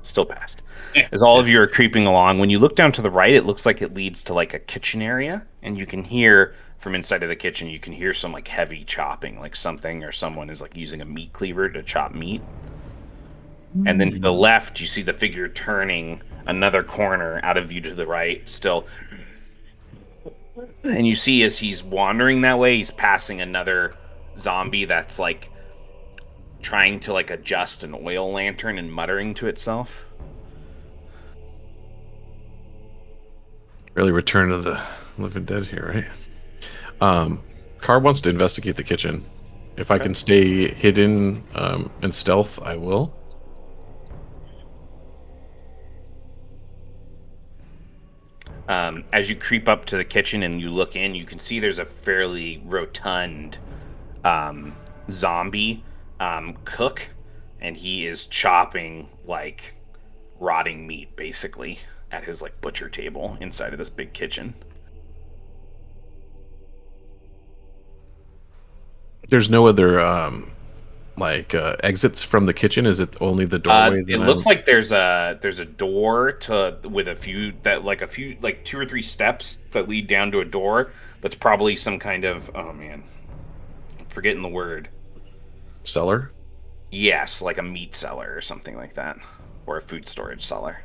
Still passed. As all of you are creeping along, when you look down to the right, it looks like it leads to like a kitchen area, and you can hear from inside of the kitchen, you can hear some like heavy chopping, like something or someone is like using a meat cleaver to chop meat. And then to the left, you see the figure turning another corner out of view to the right, still. And you see as he's wandering that way, he's passing another zombie that's like trying to like adjust an oil lantern and muttering to itself. Really Return of the Living Dead here, right? Car wants to investigate the kitchen. If I can stay hidden and stealth, I will. As you creep up to the kitchen and you look in, you can see there's a fairly rotund zombie cook, and he is chopping like rotting meat basically at his like butcher table inside of this big kitchen. There's no other exits from the kitchen. Is it only the doorway? It looks like there's a door to with a few 2 or 3 steps that lead down to a door. That's probably some kind of I'm forgetting the word. Cellar? Yes, like a meat cellar or something like that, or a food storage cellar.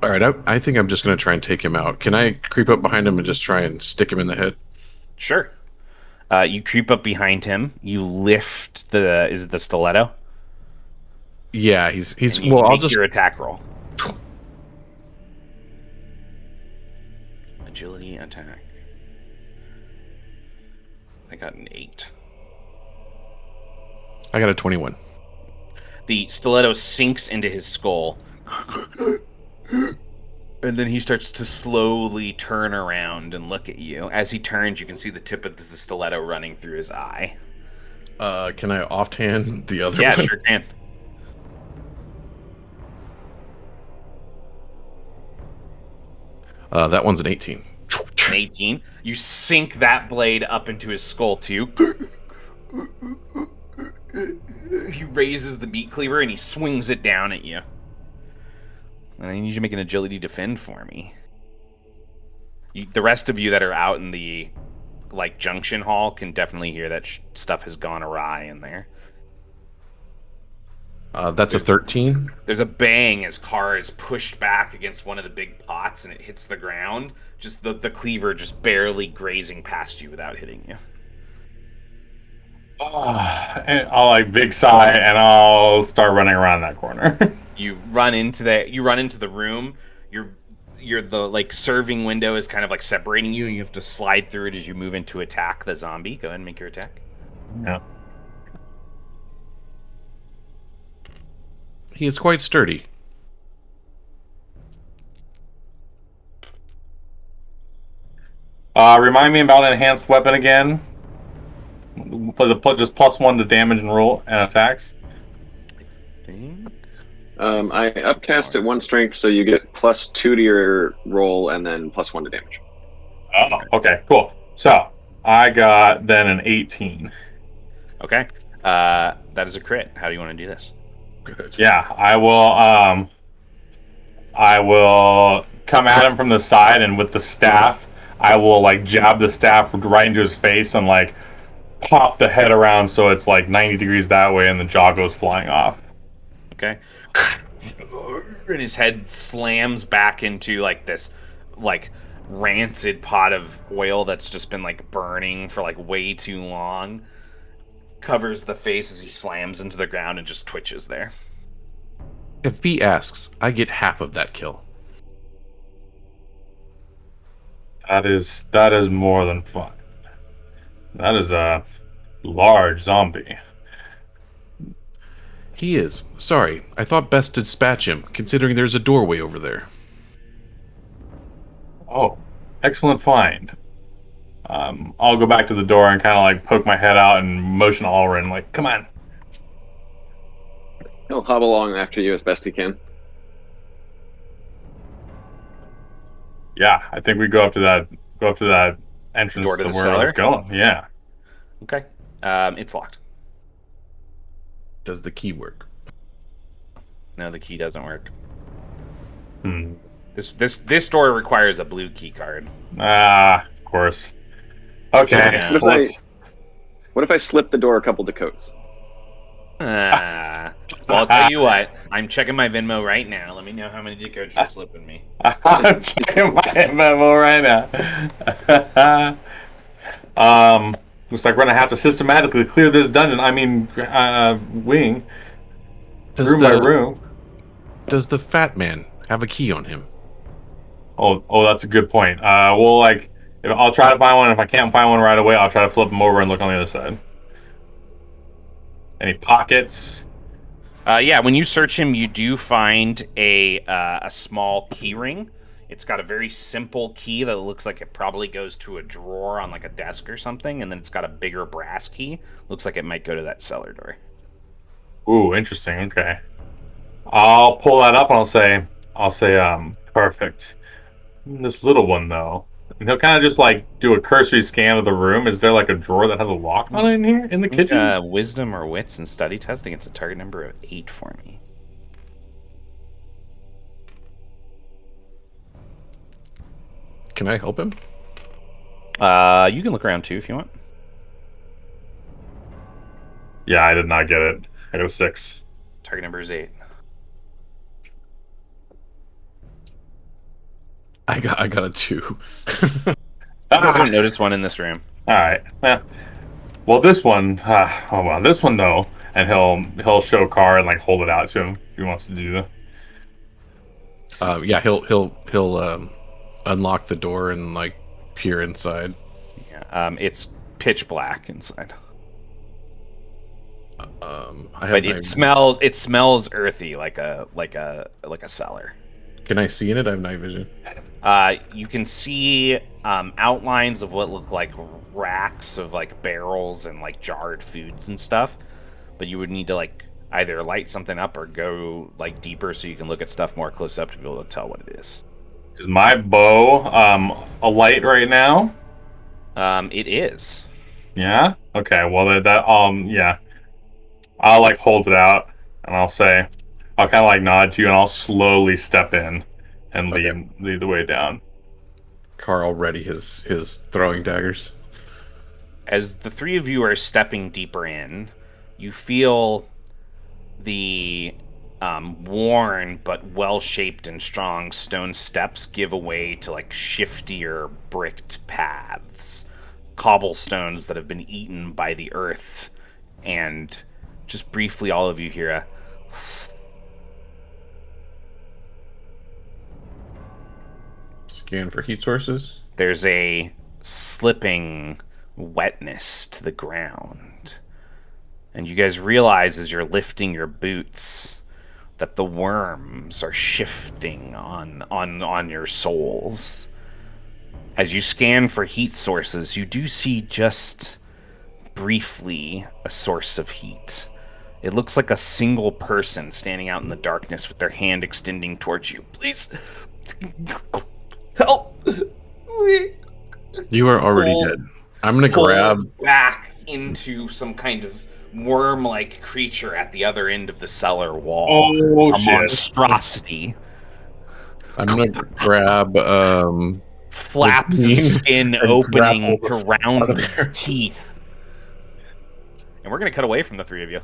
All right, I think I'm just going to try and take him out. Can I creep up behind him and just try and stick him in the head? Sure. You creep up behind him. You lift is it the stiletto? Yeah, he's. Well, I'll just your attack roll. Agility attack. I got an 8. I got a 21. The stiletto sinks into his skull. And then he starts to slowly turn around and look at you. As he turns, you can see the tip of the stiletto running through his eye. Can I offhand the other one? Yeah, sure can. That one's an 18. An 18. You sink that blade up into his skull, too. He raises the meat cleaver and he swings it down at you. And I need you to make an agility defend for me. The rest of you that are out in the junction hall can definitely hear that stuff has gone awry in there. That's a 13. There's a bang as car is pushed back against one of the big pots and it hits the ground. Just the cleaver just barely grazing past you without hitting you. And I'll big sigh and I'll start running around that corner. You run into the room. The serving window is kind of separating you, and you have to slide through it as you move in to attack the zombie. Go ahead and make your attack. Yeah. He is quite sturdy. Remind me about an enhanced weapon again. Just +1 to damage and roll and attacks. I think. I upcast at 1 strength, so you get +2 to your roll and then +1 to damage. Oh, okay, cool. So, I got then an 18. Okay. That is a crit. How do you want to do this? Good. Yeah, I will come at him from the side, and with the staff, I will like jab the staff right into his face and like pop the head around so it's like 90 degrees that way, and the jaw goes flying off. Okay. And his head slams back into like this like rancid pot of oil that's just been like burning for like way too long. Covers the face as he slams into the ground and just twitches there. If V asks, I get half of that kill. That is more than fun. That is a large zombie. He is. Sorry, I thought best to dispatch him, considering there's a doorway over there. Oh, excellent find. I'll go back to the door and kind of like poke my head out and motion Alrin like, come on. He'll hobble along after you as best he can. Yeah, I think we go up to that entrance Door to the where cellar? I was going. Yeah. Okay. It's locked. Does the key work? No, the key doesn't work. Hmm. This door requires a blue key card. Ah, of course. Okay. Yeah. What if I slip the door a couple Dakotas? Well, I'll tell you what. I'm checking my Venmo right now. Let me know how many decodes you're slipping me. I'm checking my memo right now. Looks like we're gonna have to systematically clear this dungeon. I mean, wing Does room by room. Does the fat man have a key on him? Oh, that's a good point. Well, like, I'll try to find one. If I can't find one right away, I'll try to flip them over and look on the other side. Any pockets? Yeah, when you search him, you do find a small key ring. It's got a very simple key that looks like it probably goes to a drawer on like a desk or something, and then it's got a bigger brass key. Looks like it might go to that cellar door. Ooh, interesting. Okay, I'll pull that up and I'll say, perfect. This little one though, and he'll kind of just like do a cursory scan of the room. Is there like a drawer that has a lock on it in here in the kitchen? Wisdom or wits and study testing. It's a target number of 8 for me. Can I help him? You can look around too if you want. Yeah, I did not get it. I got a 6. Target number is 8. I got a 2. You guys don't notice one in this room. All right. Well, this one. This one though, and he'll show Carr and like hold it out to him if he wants to do that. Yeah, he'll unlock the door and like peer inside. Yeah, it's pitch black inside. But it smells earthy like a cellar. Can I see in it? I have night vision. You can see outlines of what look like racks of like barrels and like jarred foods and stuff, but you would need to like either light something up or go like deeper so you can look at stuff more close up to be able to tell what it is. Is my bow a light right now? It is. Yeah. Okay. Well, yeah. I'll like hold it out and I'll kind of like nod to you and I'll slowly step in and lead the way down. Carl ready his throwing daggers. As the three of you are stepping deeper in, you feel the worn but well-shaped and strong stone steps give away to like shiftier bricked paths, cobblestones that have been eaten by the earth, and just briefly all of you hear a scan for heat sources. There's a slipping wetness to the ground, and you guys realize as you're lifting your boots that the worms are shifting on your soles. As you scan for heat sources, you do see just briefly a source of heat. It looks like a single person standing out in the darkness with their hand extending towards you. Please, help! You are already dead. I'm gonna grab back into some kind of worm-like creature at the other end of the cellar wall. Oh A shit! monstrosity. I'm gonna grab Flaps of skin and opening grapple to the fuck out round of there. teeth. And we're going to cut away from the three of you.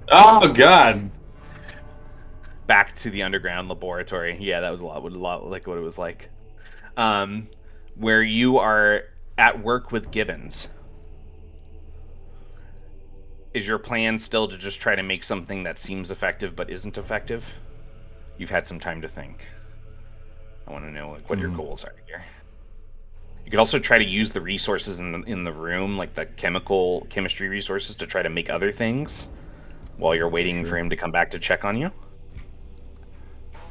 Oh god! Back to the underground laboratory. Yeah, that was a lot like what it was like. Where you are at work with Gibbons. Is your plan still to just try to make something that seems effective but isn't effective? You've had some time to think. I want to know what your goals are here. You could also try to use the resources in the room, like the chemistry resources, to try to make other things while you're waiting for him to come back to check on you.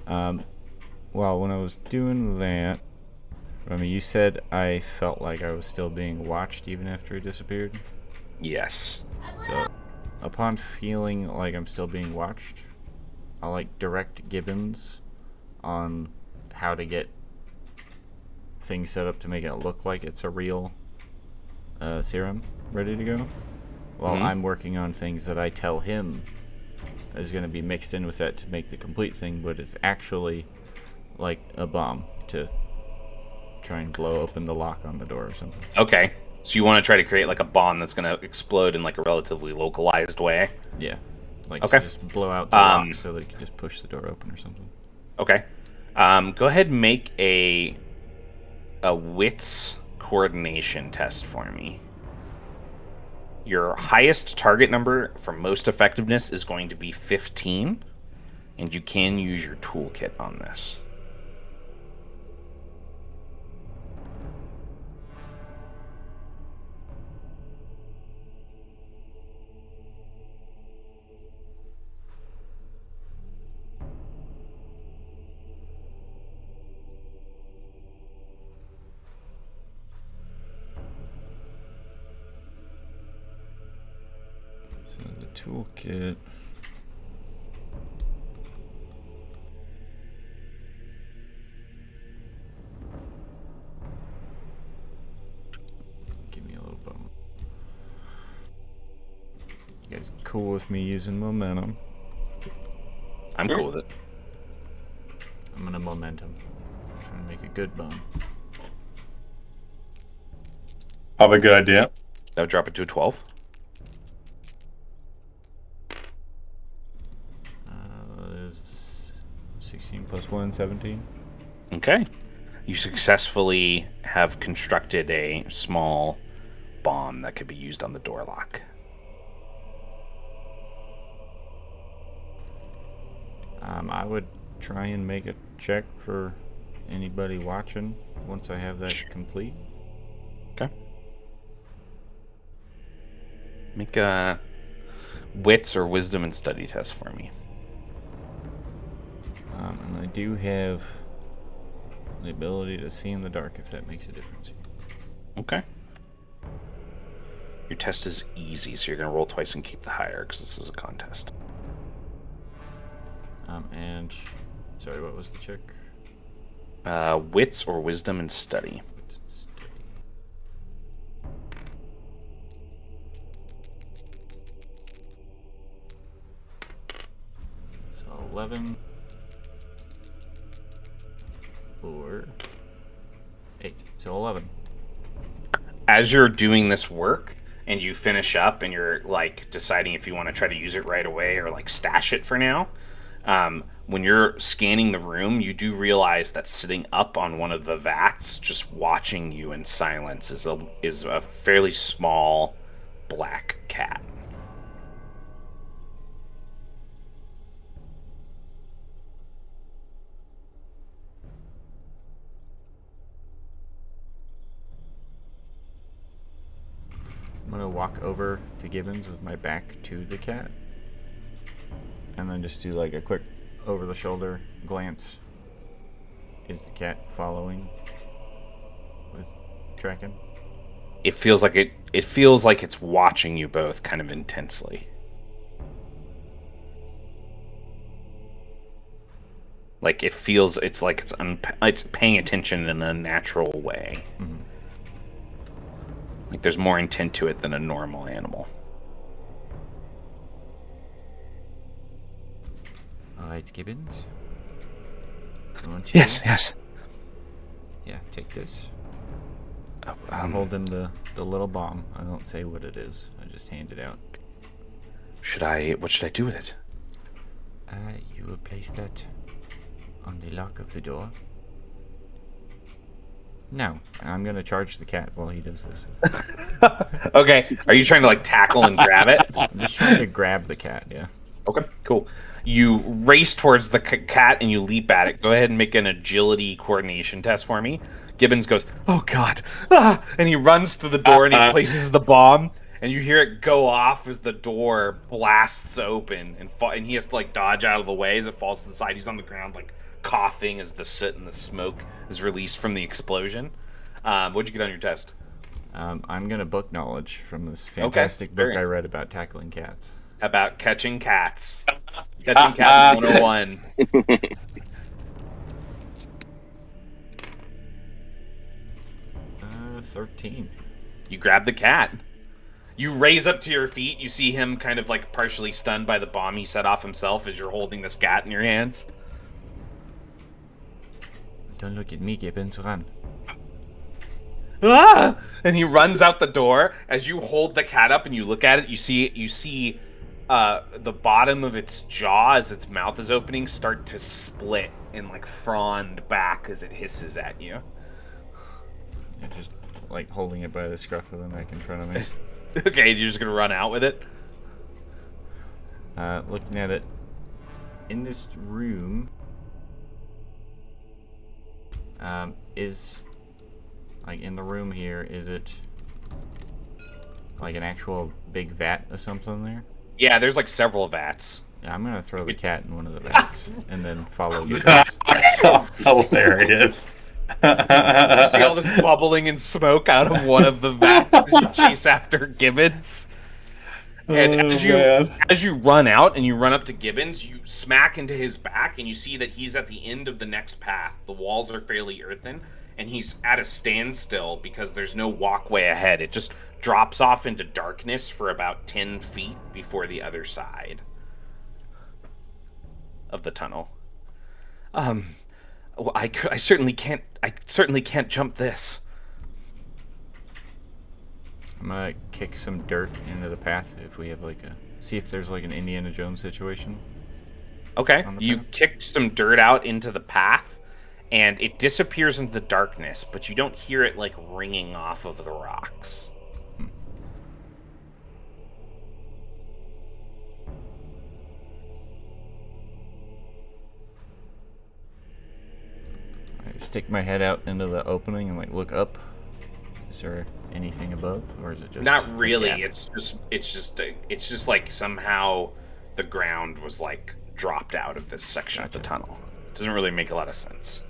Well, when I was doing that, I mean, you said I felt like I was still being watched even after he disappeared. Yes. So, upon feeling like I'm still being watched, I'll like direct Gibbons on how to get things set up to make it look like it's a real serum ready to go, while I'm working on things that I tell him is going to be mixed in with that to make the complete thing, but it's actually like a bomb to try and blow open the lock on the door or something. Okay. So you want to try to create like a bomb that's going to explode in like a relatively localized way? Yeah. Like Okay. to just blow out the lock so that you can just push the door open or something. Okay. Go ahead and make a wits coordination test for me. Your highest target number for most effectiveness is going to be 15, and you can use your toolkit on this. So the toolkit. Give me a little bump. You guys cool with me using momentum? I'm cool with it. I'm gonna momentum. I'm trying to make a good bump. Probably a good idea. That would drop it to a 12. Is 16 plus 1, 17. Okay. You successfully have constructed a small bomb that could be used on the door lock. I would try and make a check for anybody watching once I have that complete. Okay. Make a wits or wisdom and study test for me. And I do have the ability to see in the dark if that makes a difference. Okay. Your test is easy, so you're going to roll twice and keep the higher because this is a contest. And sorry, what was the check? Wits or wisdom and study. So 11 or 8. So 11. As you're doing this work and you finish up and you're like deciding if you want to try to use it right away or like stash it for now, when you're scanning the room, you do realize that sitting up on one of the vats, just watching you in silence, is a fairly small black cat. I'm gonna walk over to Gibbons with my back to the cat, and then just do like a quick over-the-shoulder glance. Is the cat following with tracking? It feels like it's watching you both kind of intensely. Like it's like it's paying attention in a natural way. Mm-hmm. Like there's more intent to it than a normal animal. All right, Gibbons. Won't you? Yes. Yeah, take this. Oh, I'll hold him the little bomb. I don't say what it is. I just hand it out. What should I do with it? You will place that on the lock of the door. Now, I'm gonna charge the cat while he does this. Okay. Are you trying to like tackle and grab it? I'm just trying to grab the cat, yeah. Okay, cool. You race towards the cat and you leap at it. Go ahead and make an agility coordination test for me. Gibbons goes, "Oh God!" And he runs to the door and he places the bomb. And you hear it go off as the door blasts open, and he has to like dodge out of the way as it falls to the side. He's on the ground like coughing as the soot and the smoke is released from the explosion. What'd you get on your test? I'm gonna book knowledge from this fantastic book I read about tackling cats. About catching cats. Catching Cats 101. 13. You grab the cat. You raise up to your feet. You see him kind of like partially stunned by the bomb he set off himself as you're holding this cat in your hands. Don't look at me, Gibbons. Run. Ah! And he runs out the door. As you hold the cat up and you look at it, you see the bottom of its jaw as its mouth is opening start to split and like frond back as it hisses at you. Yeah, just like holding it by the scruff of the neck in front of me. Okay, you're just gonna run out with it? Looking at it in this room, is like in the room here, is it like an actual big vat or something there? Yeah, there's like several vats. Yeah, I'm gonna throw the cat in one of the vats and then follow you guys. That's hilarious. You see all this bubbling and smoke out of one of the vats as you chase after Gibbons. And as you run out and you run up to Gibbons, you smack into his back and you see that he's at the end of the next path. The walls are fairly earthen and he's at a standstill because there's no walkway ahead. It just drops off into darkness for about 10 feet before the other side of the tunnel. Well, I certainly can't jump this. I'm gonna kick some dirt into the path if we have like see if there's like an Indiana Jones situation. Okay, you kicked some dirt out into the path, and it disappears into the darkness, but you don't hear it like ringing off of the rocks. I stick my head out into the opening and like look up. Is there anything above, or is it just not really? It's just like somehow the ground was like dropped out of this section of the tunnel. It doesn't really make a lot of sense.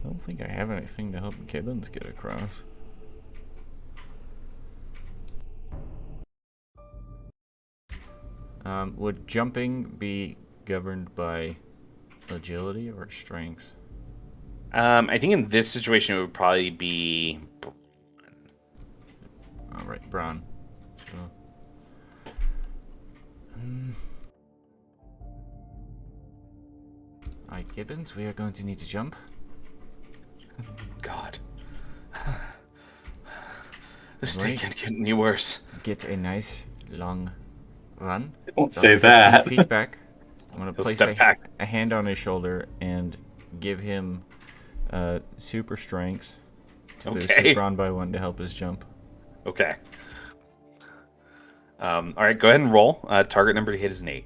I don't think I have anything to help Gibbons get across. Would jumping be governed by agility or strength? I think in this situation it would probably be. All right, brawn. So, all right, Gibbons, we are going to need to jump. God. This day can't get any worse. Get a nice long run. Don't say that. 15 feet back. I'm going to He'll place step back. a hand on his shoulder and give him super strength to boost his brawn by 1 to help his jump. Okay. All right, go ahead and roll. Target number to hit is an 8.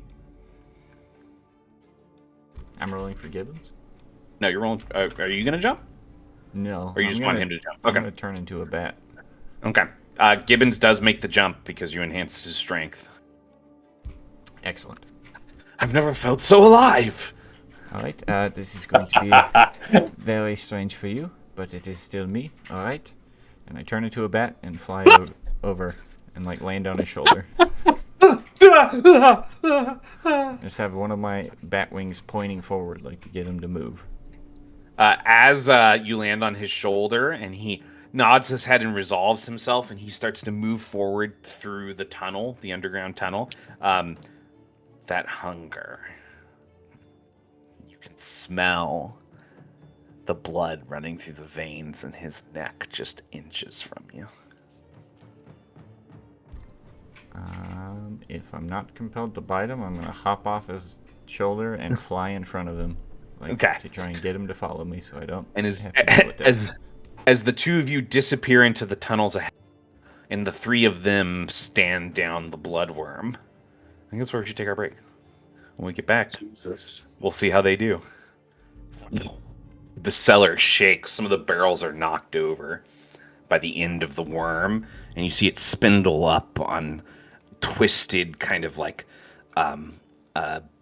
I'm rolling for Gibbons? No, you're rolling. Are you going to jump? No. Or you just want him to jump? I'm Okay. going to turn into a bat. Okay. Gibbons does make the jump because you enhanced his strength. Excellent. I've never felt so alive. All right, this is going to be very strange for you, but it is still me. All right, and I turn into a bat and fly over and like land on his shoulder. Just have one of my bat wings pointing forward, like to get him to move. As you land on his shoulder, and he nods his head and resolves himself, and he starts to move forward through the tunnel, the underground tunnel. That hunger. You can smell the blood running through the veins in his neck just inches from you. If I'm not compelled to bite him, I'm gonna hop off his shoulder and fly in front of him, like Okay. to try and get him to follow me, so I don't And have to deal with that. as the two of you disappear into the tunnels ahead, and the three of them stand down the bloodworm, I think that's where we should take our break. When we get back, Jesus. we'll see how they do. The cellar shakes. Some of the barrels are knocked over by the end of the worm, and you see it spindle up on twisted, kind of like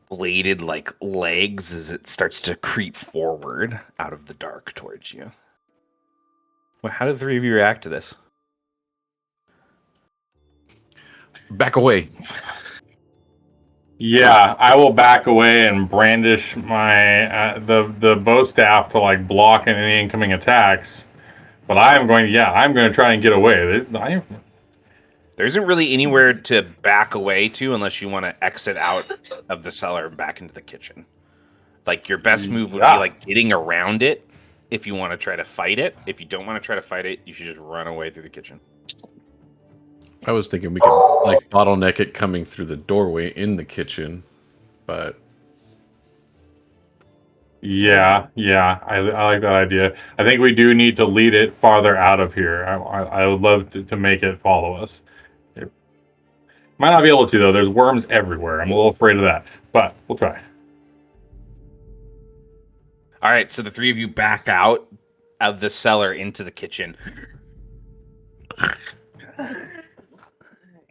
bladed like legs as it starts to creep forward out of the dark towards you. Well, how do the three of you react to this? Back away. Yeah, I will back away and brandish my the bow staff to like block any incoming attacks. But I'm going to try and get away. There isn't really anywhere to back away to unless you want to exit out of the cellar and back into the kitchen. Like, your best move would be like getting around it if you want to try to fight it. If you don't want to try to fight it, you should just run away through the kitchen. I was thinking we could like bottleneck it coming through the doorway in the kitchen, but Yeah, I like that idea. I think we do need to lead it farther out of here. I would love to make it follow us. It might not be able to, though. There's worms everywhere. I'm a little afraid of that, but we'll try. All right, so the three of you back out of the cellar into the kitchen.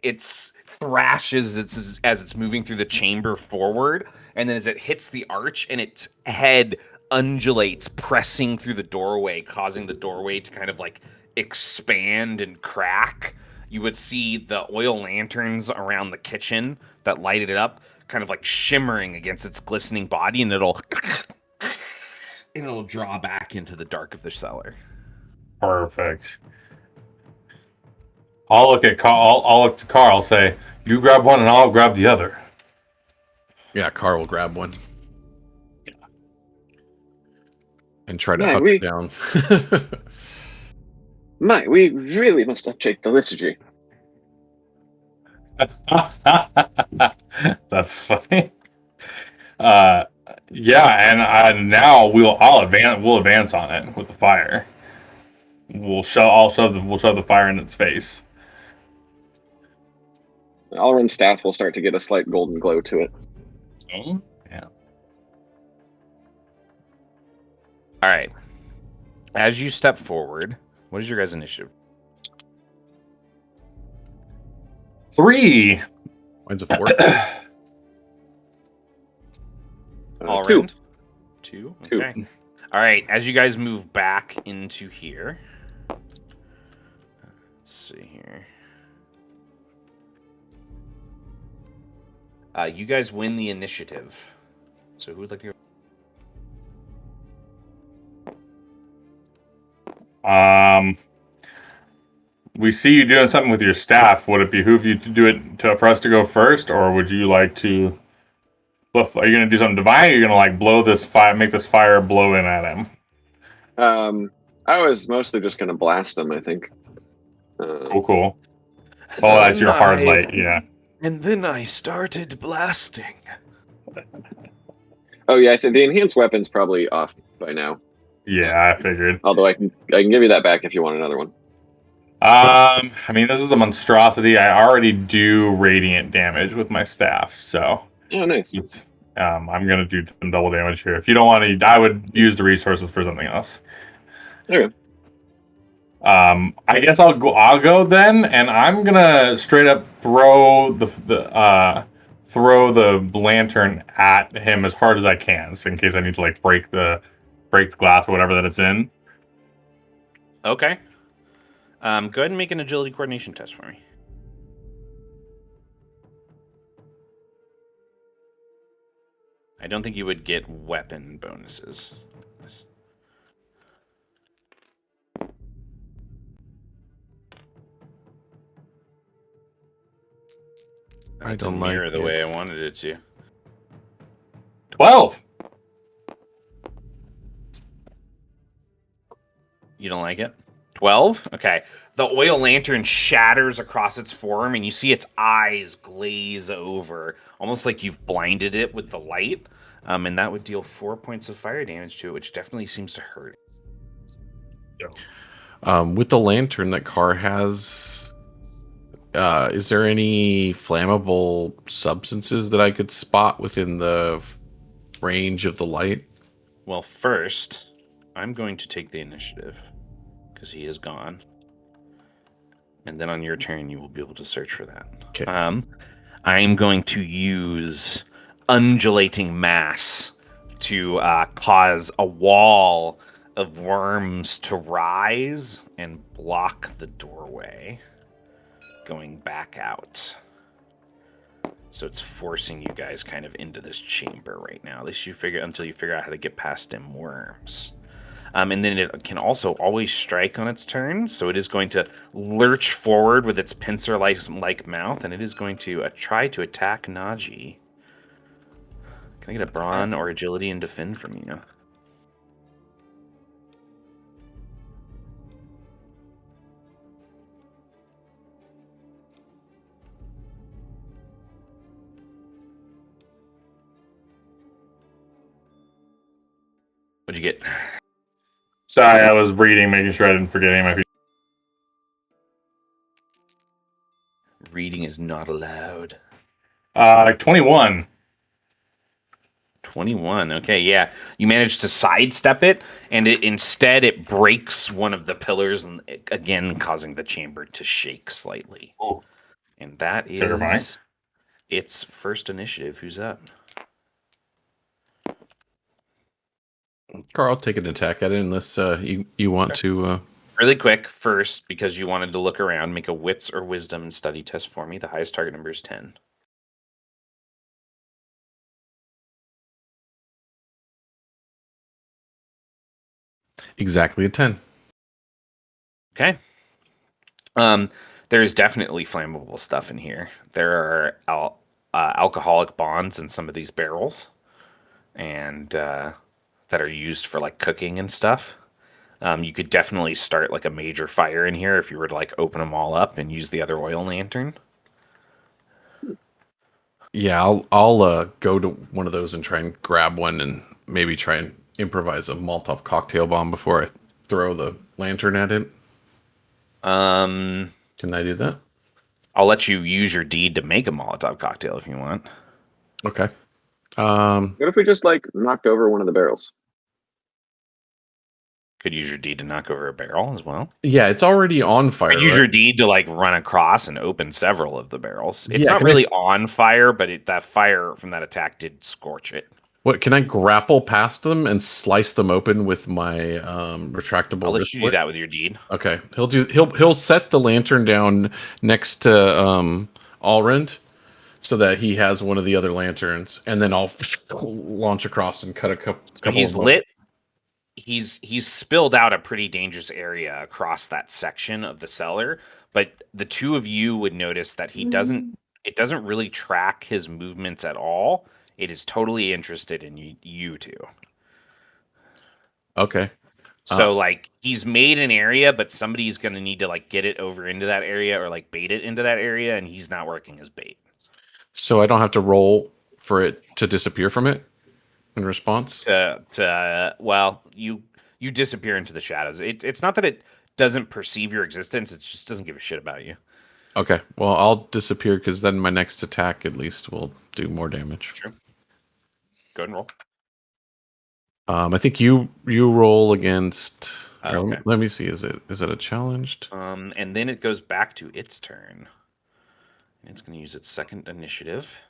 It thrashes as it's moving through the chamber forward, and then as it hits the arch and its head undulates, pressing through the doorway, causing the doorway to kind of like expand and crack. You would see the oil lanterns around the kitchen that lighted it up kind of like shimmering against its glistening body, and it'll draw back into the dark of the cellar. Perfect. I'll look at Carl. I'll look to Carl. Say, "You grab one, and I'll grab the other." yeah, Carl will grab one. And try to Yeah, huck it down. We really must update the liturgy. That's funny. Yeah, and now I'll advance. We'll advance on it with the fire. We'll shove the fire in its face. Alrun's staff will start to get a slight golden glow to it. Oh, yeah. All right. As you step forward, what is your guys' initiative? 3. Mine's a 4. All 2. round? 2? Okay. All right. As you guys move back into here. Let's see here. You guys win the initiative. So who would like to go? We see you doing something with your staff. Would it behoove you to do it for us to go first, or would you like to? Are you going to do something divine? Or are you going to like blow this fire, make this fire blow in at him? I was mostly just going to blast him, I think. Cool. Oh, that's your hard light, yeah. And then I started blasting. Oh yeah, I think the enhanced weapon's probably off by now. Yeah, I figured. Although I can give you that back if you want another one. I mean, this is a monstrosity. I already do radiant damage with my staff, so Oh, nice. I'm gonna do some double damage here. If you don't want to, I would use the resources for something else. Okay. I guess I'll go then, and I'm gonna straight up throw the lantern at him as hard as I can, so in case I need to like break the glass or whatever that it's in. Okay. Go ahead and make an agility coordination test for me. I don't think you would get weapon bonuses. I That don't didn't like mirror the it. way I wanted it to. 12. You don't like it? 12? Okay. The oil lantern shatters across its form, and you see its eyes glaze over, almost like you've blinded it with the light. And that would deal 4 points of fire damage to it, which definitely seems to hurt. With the lantern that Carr has, is there any flammable substances that I could spot within the range of the light? Well, first, I'm going to take the initiative because he is gone. And then on your turn, you will be able to search for that. Okay. I'm going to use undulating mass to cause a wall of worms to rise and block the doorway going back out. So it's forcing you guys kind of into this chamber right now. At least until you figure out how to get past them worms. And then it can also always strike on its turn, so it is going to lurch forward with its pincer-like mouth, and it is going to try to attack Najee. Can I get a brawn or agility and defend from you? What'd you get? Sorry, I was reading, making sure I didn't forget any of my features. Reading is not allowed. 21. 21. Okay, yeah. You managed to sidestep it, and instead it breaks one of the pillars, and again causing the chamber to shake slightly. Oh, And that terrifying. is its first initiative. Who's up? Carl, I'll take an attack at it unless you want to. Really quick, first, because you wanted to look around, make a wits or wisdom and study test for me. The highest target number is 10. Exactly a 10. Okay. There's definitely flammable stuff in here. There are alcoholic bonds in some of these barrels, and that are used for like cooking and stuff. You could definitely start like a major fire in here if you were to like open them all up and use the other oil lantern. Yeah, I'll go to one of those and try and grab one and maybe try and improvise a Molotov cocktail bomb before I throw the lantern at it. Um, Can I do that? I'll let you use your deed to make a Molotov cocktail if you want. Okay. What if we just like knocked over one of the barrels? Could use your deed to knock over a barrel as well. Yeah, it's already on fire. Could use right? your deed to like run across and open several of the barrels. It's Yeah, not can I really s- on fire, but that fire from that attack did scorch it. What can I grapple past them and slice them open with my retractable I'll let wrist you do whip? that with your deed. Okay, he'll set the lantern down next to Alrend so that he has one of the other lanterns, and then I'll launch across and cut a couple. So he's lit. He's spilled out a pretty dangerous area across that section of the cellar, but the two of you would notice that it doesn't really track his movements at all. It is totally interested in you two. Okay. So like he's made an area, but somebody's gonna need to like get it over into that area or like bait it into that area, and he's not working as bait. So I don't have to roll for it to disappear from it in response. Well, you disappear into the shadows. It's not that it doesn't perceive your existence; it just doesn't give a shit about you. Okay. Well, I'll disappear because then my next attack at least will do more damage. True. Go ahead and roll. I think you roll against. Okay. Let me see. Is it a challenged? And then it goes back to its turn. And it's going to use its second initiative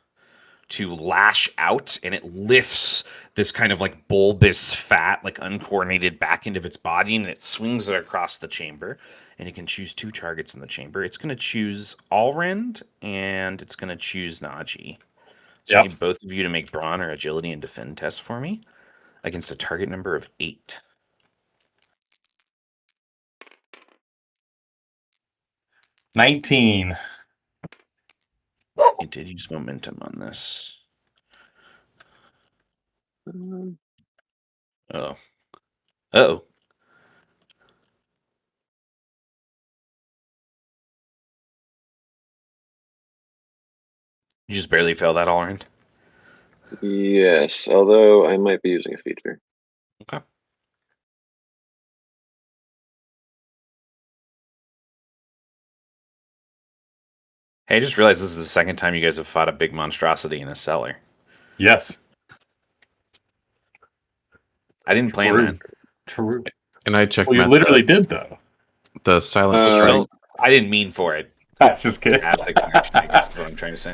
to lash out, and it lifts this kind of like bulbous fat, like uncoordinated back end of its body, and it swings it across the chamber. And it can choose two targets in the chamber. It's going to choose Alrend, and it's going to choose Najee. So I need both of you to make brawn or agility and defend tests for me against a target number of 8. 19. It did use momentum on this. Oh. Oh. You just barely failed that all around. Yes, although I might be using a feature. Okay. Hey, I just realized this is the second time you guys have fought a big monstrosity in a cellar. Yes. I didn't plan True. that. True. And I checked Well, you literally did, though. the silent Uh, strike. So, I didn't mean for it. I was just kidding. Have the connection, I guess is what I'm trying to say.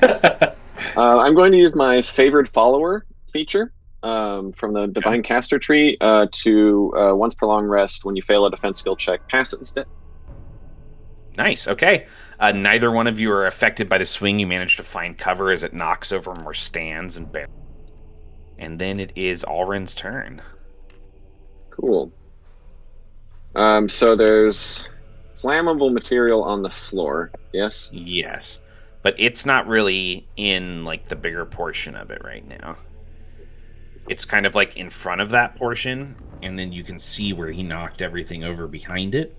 I'm going to use my favored follower feature from the Divine Caster tree to once per long rest. When you fail a defense skill check, pass it instead. Nice. Okay. Neither one of you are affected by the swing. You manage to find cover as it knocks over more stands and barrels. And then it is Alrin's turn. Cool. So there's flammable material on the floor. Yes. Yes. But it's not really in like the bigger portion of it right now. It's kind of like in front of that portion, and then you can see where he knocked everything over behind it.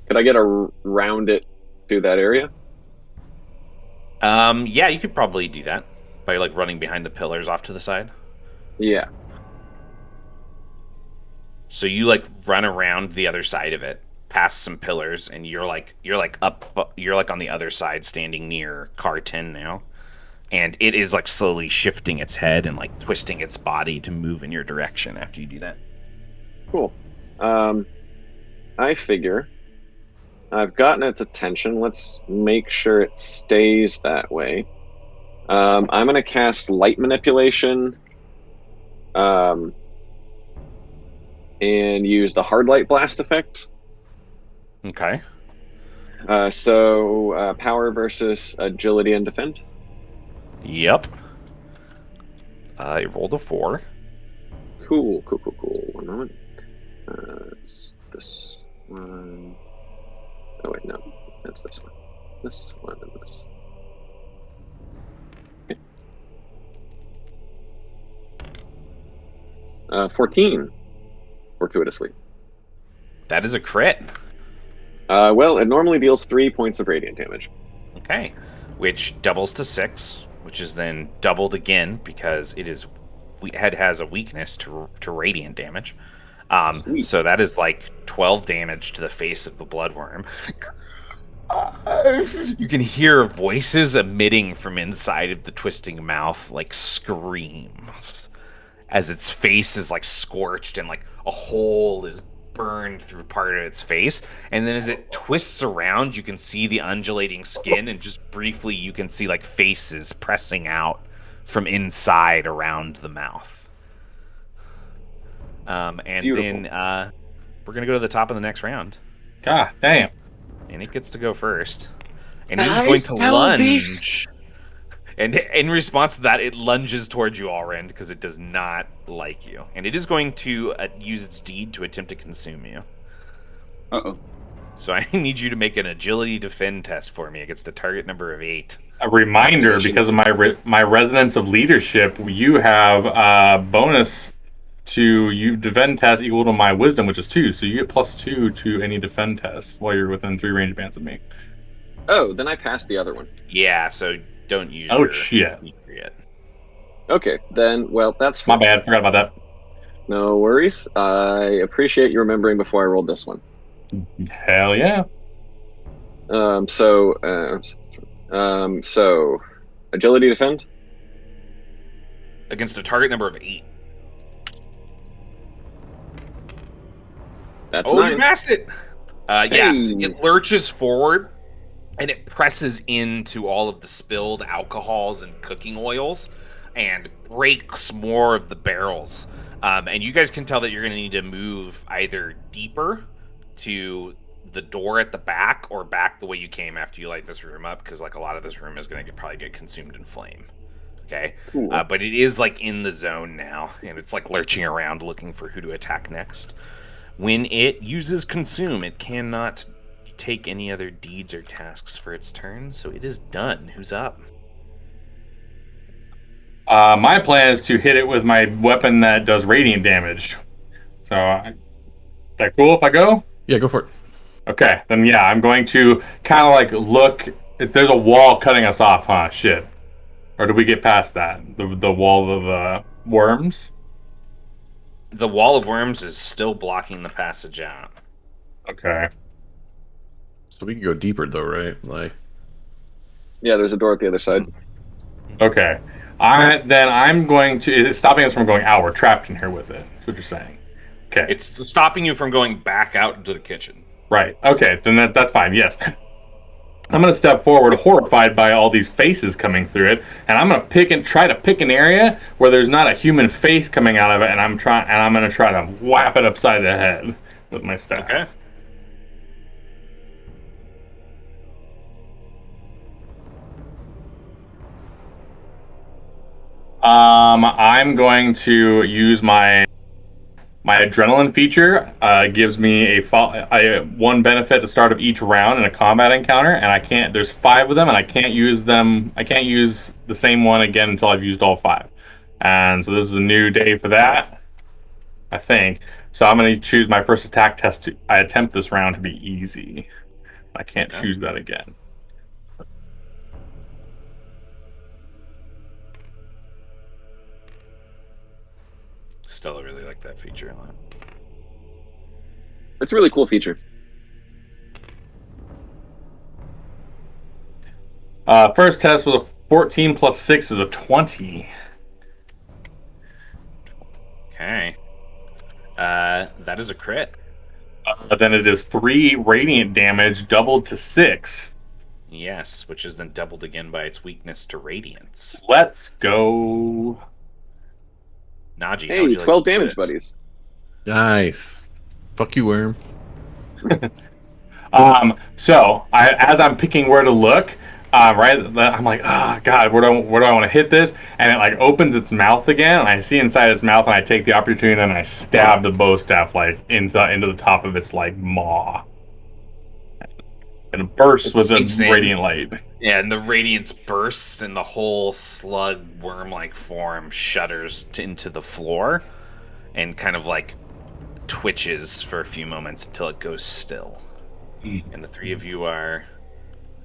Could I get around it to that area? Yeah, you could probably do that by like running behind the pillars off to the side. Yeah. So you like run around the other side of it, past some pillars, and you're like on the other side, standing near car 10 now, and it is like slowly shifting its head and like twisting its body to move in your direction after you do that. Cool. I figure I've gotten its attention. Let's make sure it stays that way. I'm going to cast Light Manipulation and use the Hard Light Blast effect. Okay. So power versus agility and defend. Yep. I rolled a 4. Cool. 1 moment. It's this one. Oh wait, no, that's this one. This one and this. Okay. 14. Fortuitously. That is a crit. Well, it normally deals 3 points of radiant damage. Okay. Which doubles to 6, which is then doubled again because it has a weakness to radiant damage. So that is like 12 damage to the face of the bloodworm. You can hear voices emitting from inside of the twisting mouth, like screams, as its face is like scorched and like a hole is burned through part of its face. And then as it twists around, you can see the undulating skin, and just briefly you can see like faces pressing out from inside around the mouth. And Beautiful. then we're gonna go to the top of the next round, God damn. and it gets to go first, and it is going to lunge. And in response to that, it lunges towards you, Alrind, because it does not like you, and it is going to use its deed to attempt to consume you. Uh-oh. So I need you to make an agility defend test for me against a target number of 8. A reminder, because of my resonance of leadership, you have a bonus to you defend test equal to my wisdom, which is 2. So you get +2 to any defend test while you're within 3 range bands of me. Oh, then I passed the other one. Yeah, so don't use Oh, your shit. feature yet. Okay, then, well, that's My fine. bad. Forgot about that. No worries. I appreciate you remembering before I rolled this one. Hell yeah. So agility defend. Against a target number of 8. That's Oh, 9. you passed it! Yeah, Hey. it lurches forward, and it presses into all of the spilled alcohols and cooking oils, and breaks more of the barrels. And you guys can tell that you're going to need to move either deeper to the door at the back, or back the way you came after you light this room up, because like a lot of this room is going to probably get consumed in flame. Okay, Cool. but it is like in the zone now, and it's like lurching around looking for who to attack next. When it uses consume, it cannot take any other deeds or tasks for its turn, so it is done. Who's up? My plan is to hit it with my weapon that does radiant damage. So, is that cool if I go? Yeah, go for it. Okay, then yeah, I'm going to kind of like look. If there's a wall cutting us off, huh? Shit. Or did we get past that? The wall of worms? The wall of worms is still blocking the passage out. Okay. So we can go deeper though, right? Like, Yeah, there's a door at the other side. Okay. I'm going to. Is it stopping us from going out? We're trapped in here with it. That's what you're saying. Okay. It's stopping you from going back out into the kitchen. Right. Okay. Then that's fine. Yes. I'm going to step forward, horrified by all these faces coming through it, and I'm going to try to pick an area where there's not a human face coming out of it, and I'm going to try to whap it upside the head with my staff. Okay. I'm going to use my adrenaline feature. Gives me a one benefit at the start of each round in a combat encounter, and I can't. There's 5 of them, and I can't use them. I can't use the same one again until I've used all 5. And so this is a new day for that, I think. So I'm going to choose my first attack test. I attempt this round to be easy. I can't choose that again. Stella really liked that feature a lot. It's a really cool feature. First test was a 14 plus 6 is a 20. Okay. That is a crit. Then it is 3 radiant damage doubled to 6. Yes, which is then doubled again by its weakness to radiance. Let's go. Naji, Hey, 12 damage, buddies. nice. Fuck you, worm. So as I'm picking where to look, right, I'm like, oh god, where do I want to hit this? And it like opens its mouth again, and I see inside its mouth, and I take the opportunity, and I stab the bow staff like into the top of its like maw, and it bursts with a radiant light. Yeah, and the radiance bursts, and the whole slug worm-like form shudders into the floor, and kind of like twitches for a few moments until it goes still. And the 3 of you are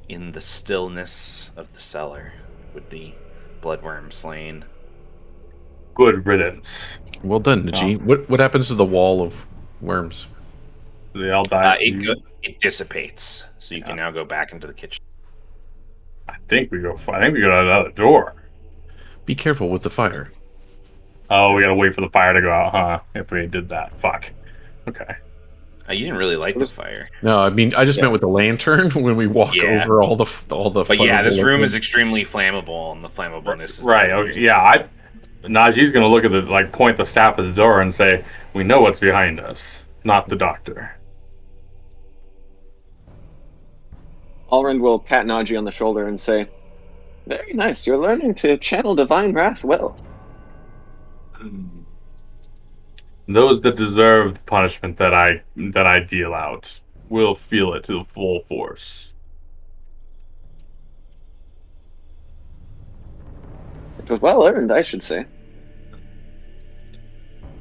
in the stillness of the cellar with the bloodworm slain. Good riddance. Well done, Naji. What happens to the wall of worms? They all die. It dissipates, so you can now go back into the kitchen. I think we go out the door. Be careful with the fire. Oh, we gotta wait for the fire to go out, huh? If we did that, fuck. Okay. You didn't really like the fire. No, I mean I just meant with the lantern when we walk over all the. But yeah, this room is extremely flammable, and the flammableness is right. Okay. Yeah, Najee's gonna look at point the staff at the door and say, "We know what's behind us, not the doctor." Alrind will pat Naji on the shoulder and say, "Very nice. You're learning to channel divine wrath well." Those that deserve the punishment that I deal out will feel it to the full force. It was well earned, I should say.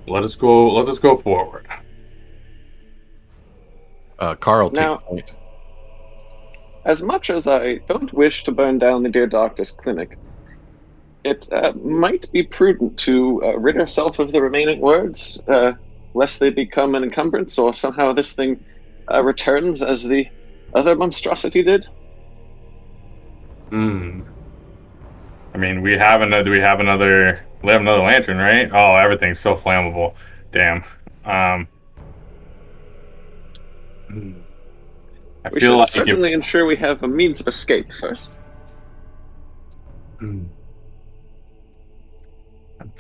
Let us go forward. Carl, take Now- point. As much as I don't wish to burn down the dear doctor's clinic, it might be prudent to rid ourselves of the remaining words, lest they become an encumbrance or somehow this thing returns as the other monstrosity did. I mean, we have another lantern, right? Oh, everything's so flammable. Damn. We should certainly ensure we have a means of escape first.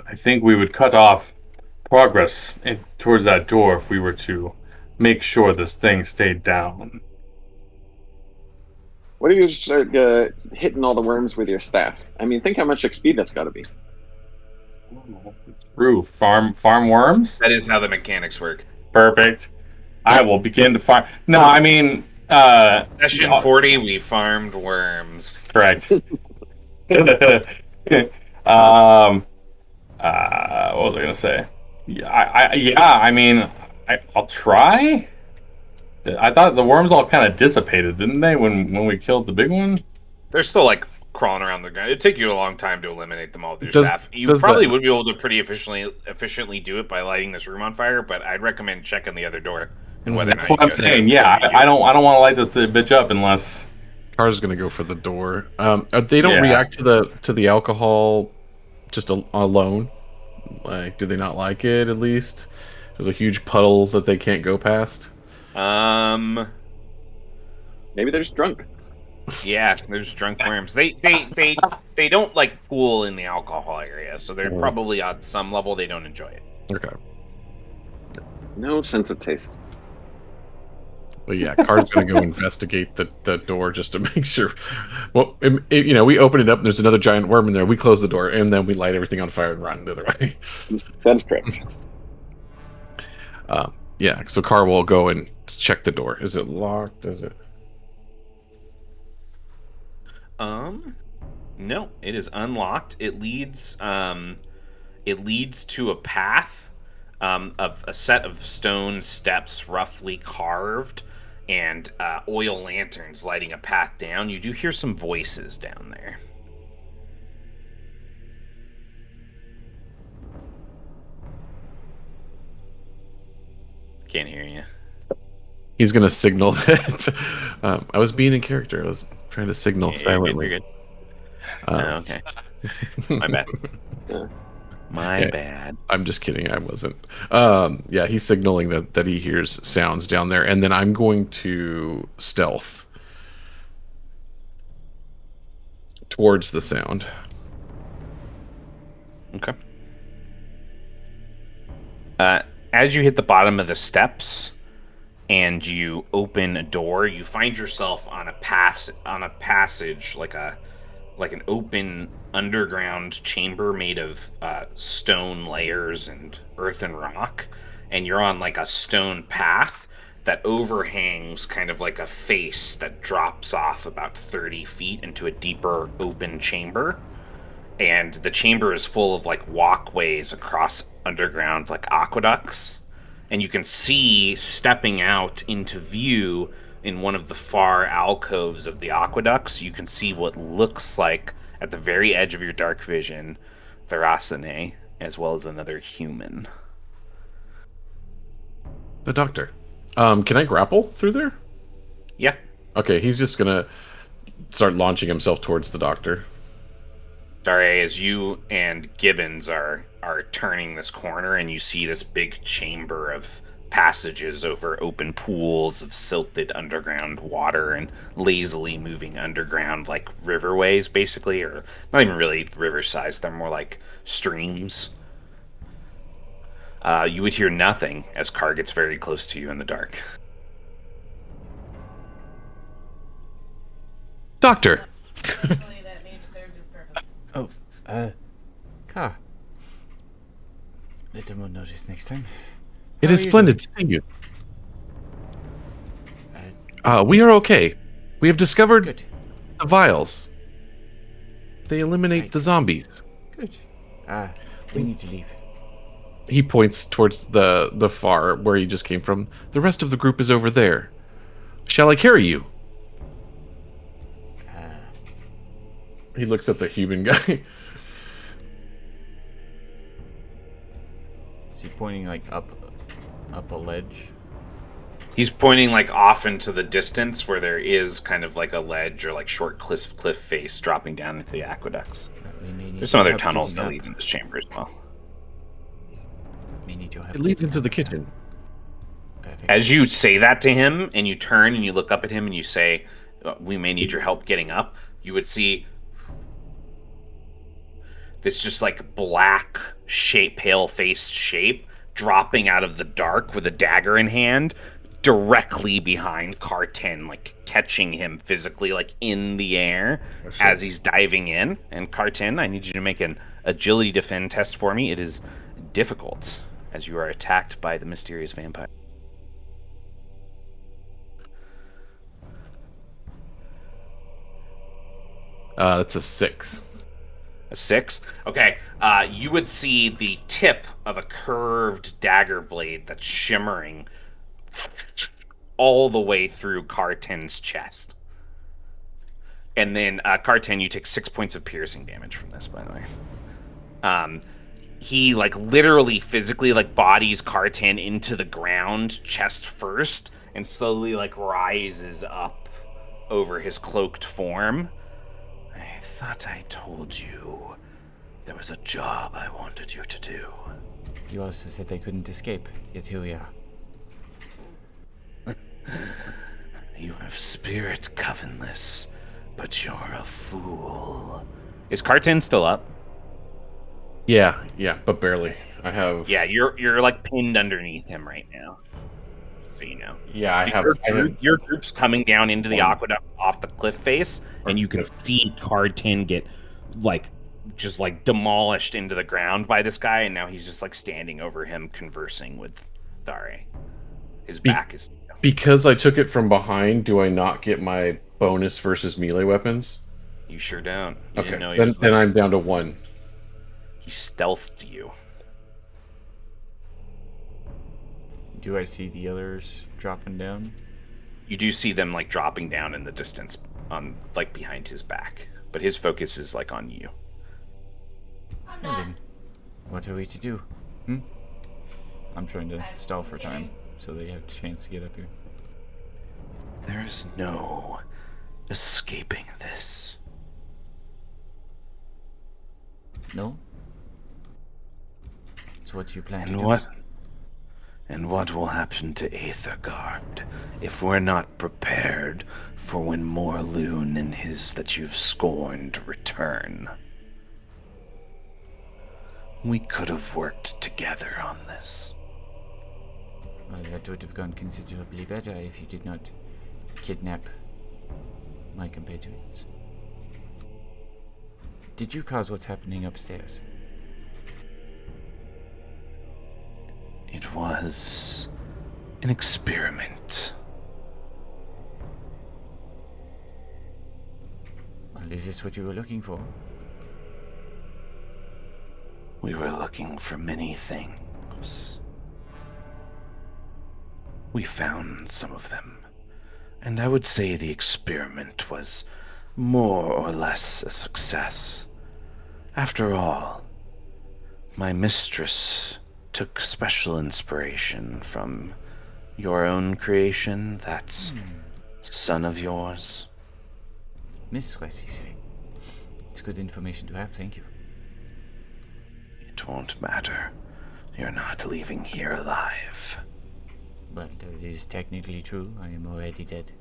I think we would cut off progress towards that door if we were to make sure this thing stayed down. What if you start hitting all the worms with your staff? I mean, think how much XP that's got to be. True. Farm worms? That is how the mechanics work. Perfect. I will begin to farm. No, I mean, Session 40, we farmed worms. Correct. What was I gonna say? I mean, I'll try. I thought the worms all kind of dissipated, didn't they, when we killed the big one? They're still like crawling around the ground. It'd take you a long time to eliminate them all with your Does- staff. You does probably the- would be able to pretty efficiently do it by lighting this room on fire, but I'd recommend checking the other door and whether That's or not what I'm you guys saying. can Yeah, do I don't want to light the bitch up unless. Car's gonna go for the door. They don't Yeah. react to the alcohol just alone. Like, do they not like it? At least there's a huge puddle that they can't go past. Maybe they're just drunk. Yeah, there's drunk worms. They don't like pool in the alcohol area, so they're probably on some level they don't enjoy it. Okay. No sense of taste. But yeah, Car's gonna go investigate the door just to make sure. Well, we open it up and there's another giant worm in there. We close the door and then we light everything on fire and run the other way. That's correct. Yeah, so Car will go and check the door. Is it locked? Is it? No, it is unlocked. It leads to a path of a set of stone steps roughly carved and oil lanterns lighting a path down. You do hear some voices down there. Can't hear you. He's gonna signal that. I was being in character. I was trying to signal silently. You're good. Okay. My bad. My bad. I'm just kidding. I wasn't. Yeah, he's signaling that he hears sounds down there, and then I'm going to stealth towards the sound. Okay. As you hit the bottom of the steps and you open a door, you find yourself on a passage like an open underground chamber made of stone layers and earth and rock, and you're on like a stone path that overhangs kind of like a face that drops off about 30 feet into a deeper open chamber. And the chamber is full of like walkways across underground like aqueducts, and you can see stepping out into view in one of the far alcoves of the aqueducts, you can see what looks like, at the very edge of your dark vision, Tharasane, as well as another human. The doctor. Can I grapple through there? Yeah. Okay, he's just gonna start launching himself towards the doctor. Sorry, as you and Gibbons are turning this corner and you see this big chamber of passages over open pools of silted underground water and lazily moving underground like riverways, basically, or not even really river size, they're more like streams. You would hear nothing as Car gets very close to you in the dark. Doctor! Hopefully that mage served his purpose. Oh, Car. Little more notice next time. It How is are you splendid seeing you. We are okay. We have discovered Good. the vials. They eliminate Right. the zombies. Good. We need to leave. He points towards the far where he just came from. The rest of the group is over there. Shall I carry you? He looks at the human guy. Is he pointing like up a ledge? He's pointing like off into the distance where there is kind of like a ledge or like short cliff face dropping down into the aqueducts. We may need There's some your other help tunnels getting that up. lead in this chamber as well. May need your help It leads getting into the up. kitchen. Perfect. As you say that to him and you turn and you look up at him and you say, we may need your help getting up, you would see this just like black shape, pale-faced shape dropping out of the dark with a dagger in hand directly behind Cartin, like catching him physically like in the air as he's diving in. And Cartin, I need you to make an agility defend test for me. It is difficult as you are attacked by the mysterious vampire. That's a 6. A 6? Okay. You would see the tip of a curved dagger blade that's shimmering all the way through Carten's chest. And then, Carten, you take 6 points of piercing damage from this, by the way. He, like, literally physically, like, bodies Carten into the ground, chest first, and slowly, like, rises up over his cloaked form. I thought I told you there was a job I wanted you to do. You also said they couldn't escape, yet here we are. You have spirit covenless, but you're a fool. Is Carten still up? Yeah, but barely. I have. Yeah, you're like pinned underneath him right now. So you know. Yeah, I have. Your group's coming down into the One. aqueduct off the cliff face, and you can see Carten get like just like demolished into the ground by this guy, and now he's just like standing over him conversing with Thare. His back is Because I took it from behind, do I not get my bonus versus melee weapons? You sure don't. You Okay, didn't know he then, was then there. I'm down to 1. He stealthed you. Do I see the others dropping down? You do see them like dropping down in the distance on like behind his back, but his focus is like on you. Well then, what are we to do? I'm trying to stall for time so they have a chance to get up here. There is no escaping this. No? So what do you plan to And do? what will happen to Aethergarde if we're not prepared for when Morloon and his that you've scorned return? We could have worked together on this. Well, that would have gone considerably better if you did not kidnap my compatriots. Did you cause what's happening upstairs? It was an experiment. Well, is this what you were looking for? We were looking for many things. We found some of them, and I would say the experiment was more or less a success. After all, my mistress took special inspiration from your own creation, that son of yours. Mistress, you say? It's good information to have, thank you. It won't matter. You're not leaving here alive. Well, that is technically true. I am already dead.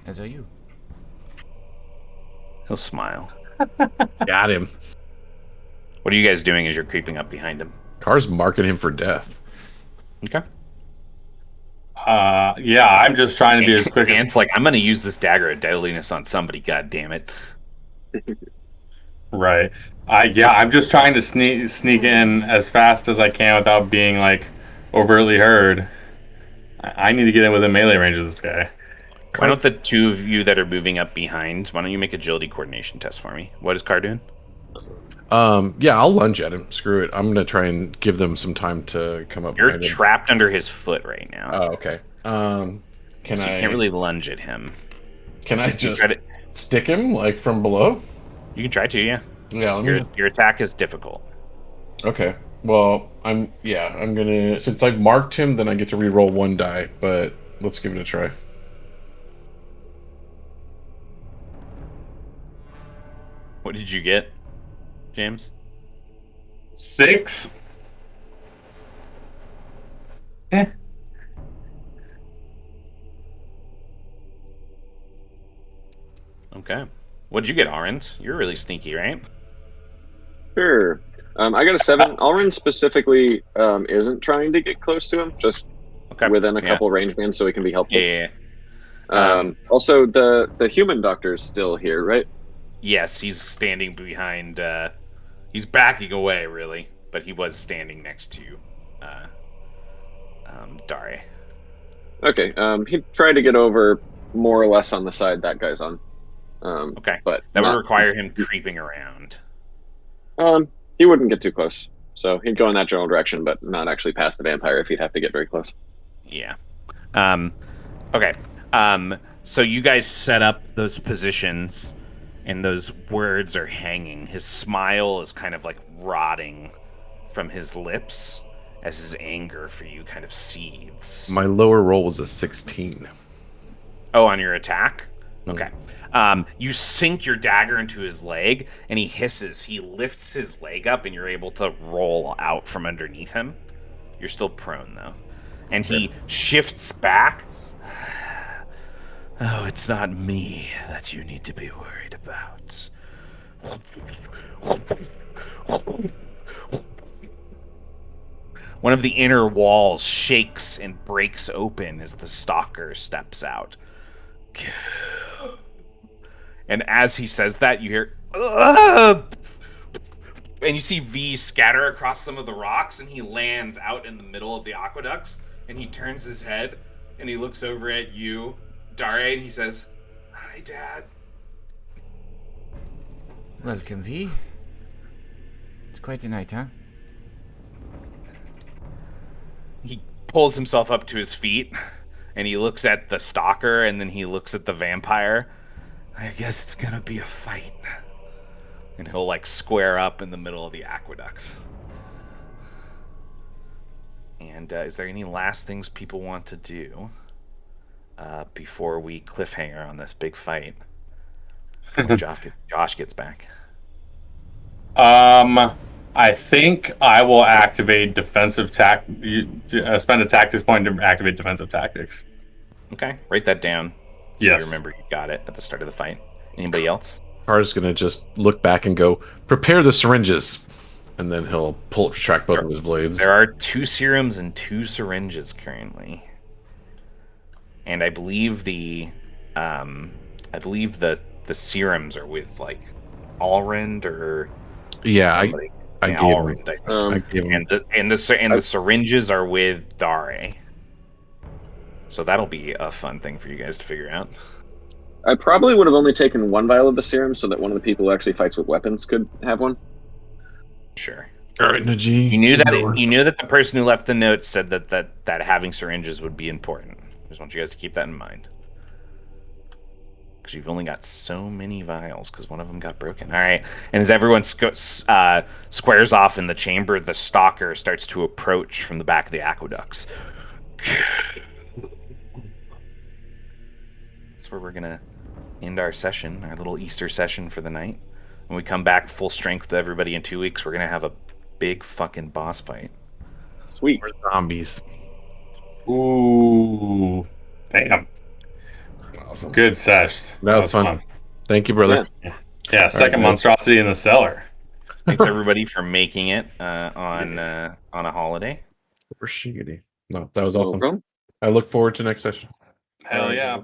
As are you. He'll smile. Got him. What are you guys doing as you're creeping up behind him? Car's marking him for death. Okay. Yeah, I'm just trying to be as quick as Dan's like, I'm going to use this dagger of deadliness on somebody, god damn it. right. I'm just trying to sneak in as fast as I can without being like overtly heard. I need to get in within melee range of this guy. Why don't the two of you that are moving up behind, why don't you make agility coordination test for me? What is Car doing? Yeah, I'll lunge at him. Screw it. I'm gonna try and give them some time to come up. You're behind him. trapped under his foot right now. Oh, okay. So you can't really lunge at him. Can I You just try to- stick him like from below? You can try to, yeah. Yeah. Let me. Your attack is difficult. Okay. Well, I'm gonna, since I've marked him, then I get to re-roll 1 die. But let's give it a try. What did you get, James? 6. Okay. What'd you get, Arendt? You're really sneaky, right? Sure. I got a 7. Alrin specifically isn't trying to get close to him, just Okay. within a Yeah. couple range bands so he can be helpful. Yeah. Also, the human doctor's still here, right? Yes, he's standing behind. He's backing away, really, but he was standing next to Dare. Okay. He tried to get over more or less on the side that guy's on. Okay. But That would not, require him creeping around. he wouldn't get too close. So he'd go in that general direction, but not actually past the vampire if he'd have to get very close. Yeah. Okay. So you guys set up those positions, and those words are hanging. His smile is kind of like rotting from his lips as his anger for you kind of seethes. My lower roll was a 16. Oh, on your attack? Mm. Okay. You sink your dagger into his leg, and he hisses. He lifts his leg up, and you're able to roll out from underneath him. You're still prone, though. And he shifts back. Oh, it's not me that you need to be worried about. One of the inner walls shakes and breaks open as the stalker steps out. And as he says that, you hear, "Ugh!" And you see V scatter across some of the rocks, and he lands out in the middle of the aqueducts, and he turns his head, and he looks over at you, Dare, and he says, "Hi, Dad." Welcome, V. It's quite a night, huh? He pulls himself up to his feet, and he looks at the stalker, and then he looks at the vampire. I guess it's gonna be a fight. And he'll, like, square up in the middle of the aqueducts. And is there any last things people want to do before we cliffhanger on this big fight? Before Josh gets back. I think I will activate defensive spend a tactics point to activate defensive tactics. Okay, write that down. So Yes. you remember you got it at the start of the fight. Anybody else? Car's gonna just look back and go, prepare the syringes. And then he'll track both of his blades. There are 2 serums and 2 syringes currently. And I believe the serums are with, like, Allrind or Yeah, somebody. I Yeah, gave him. Allrind, I think. I gave him. And the syringes are with Dare. So that'll be a fun thing for you guys to figure out. I probably would have only taken 1 vial of the serum so that one of the people who actually fights with weapons could have one. Sure. All right, Najee. You knew that the person who left the note said that having syringes would be important. I just want you guys to keep that in mind. Because you've only got so many vials, because one of them got broken. All right. And as everyone squares off in the chamber, the stalker starts to approach from the back of the aqueducts. That's where we're going to end our session, our little Easter session for the night. When we come back full strength to everybody in 2 weeks, we're going to have a big fucking boss fight. Sweet. We're zombies. Ooh, damn. Awesome. Good sesh. That was fun. Thank you, brother. Yeah, second right, monstrosity in the cellar. Thanks everybody for making it on a holiday. No, that was No awesome. problem. I look forward to next session. Hell yeah.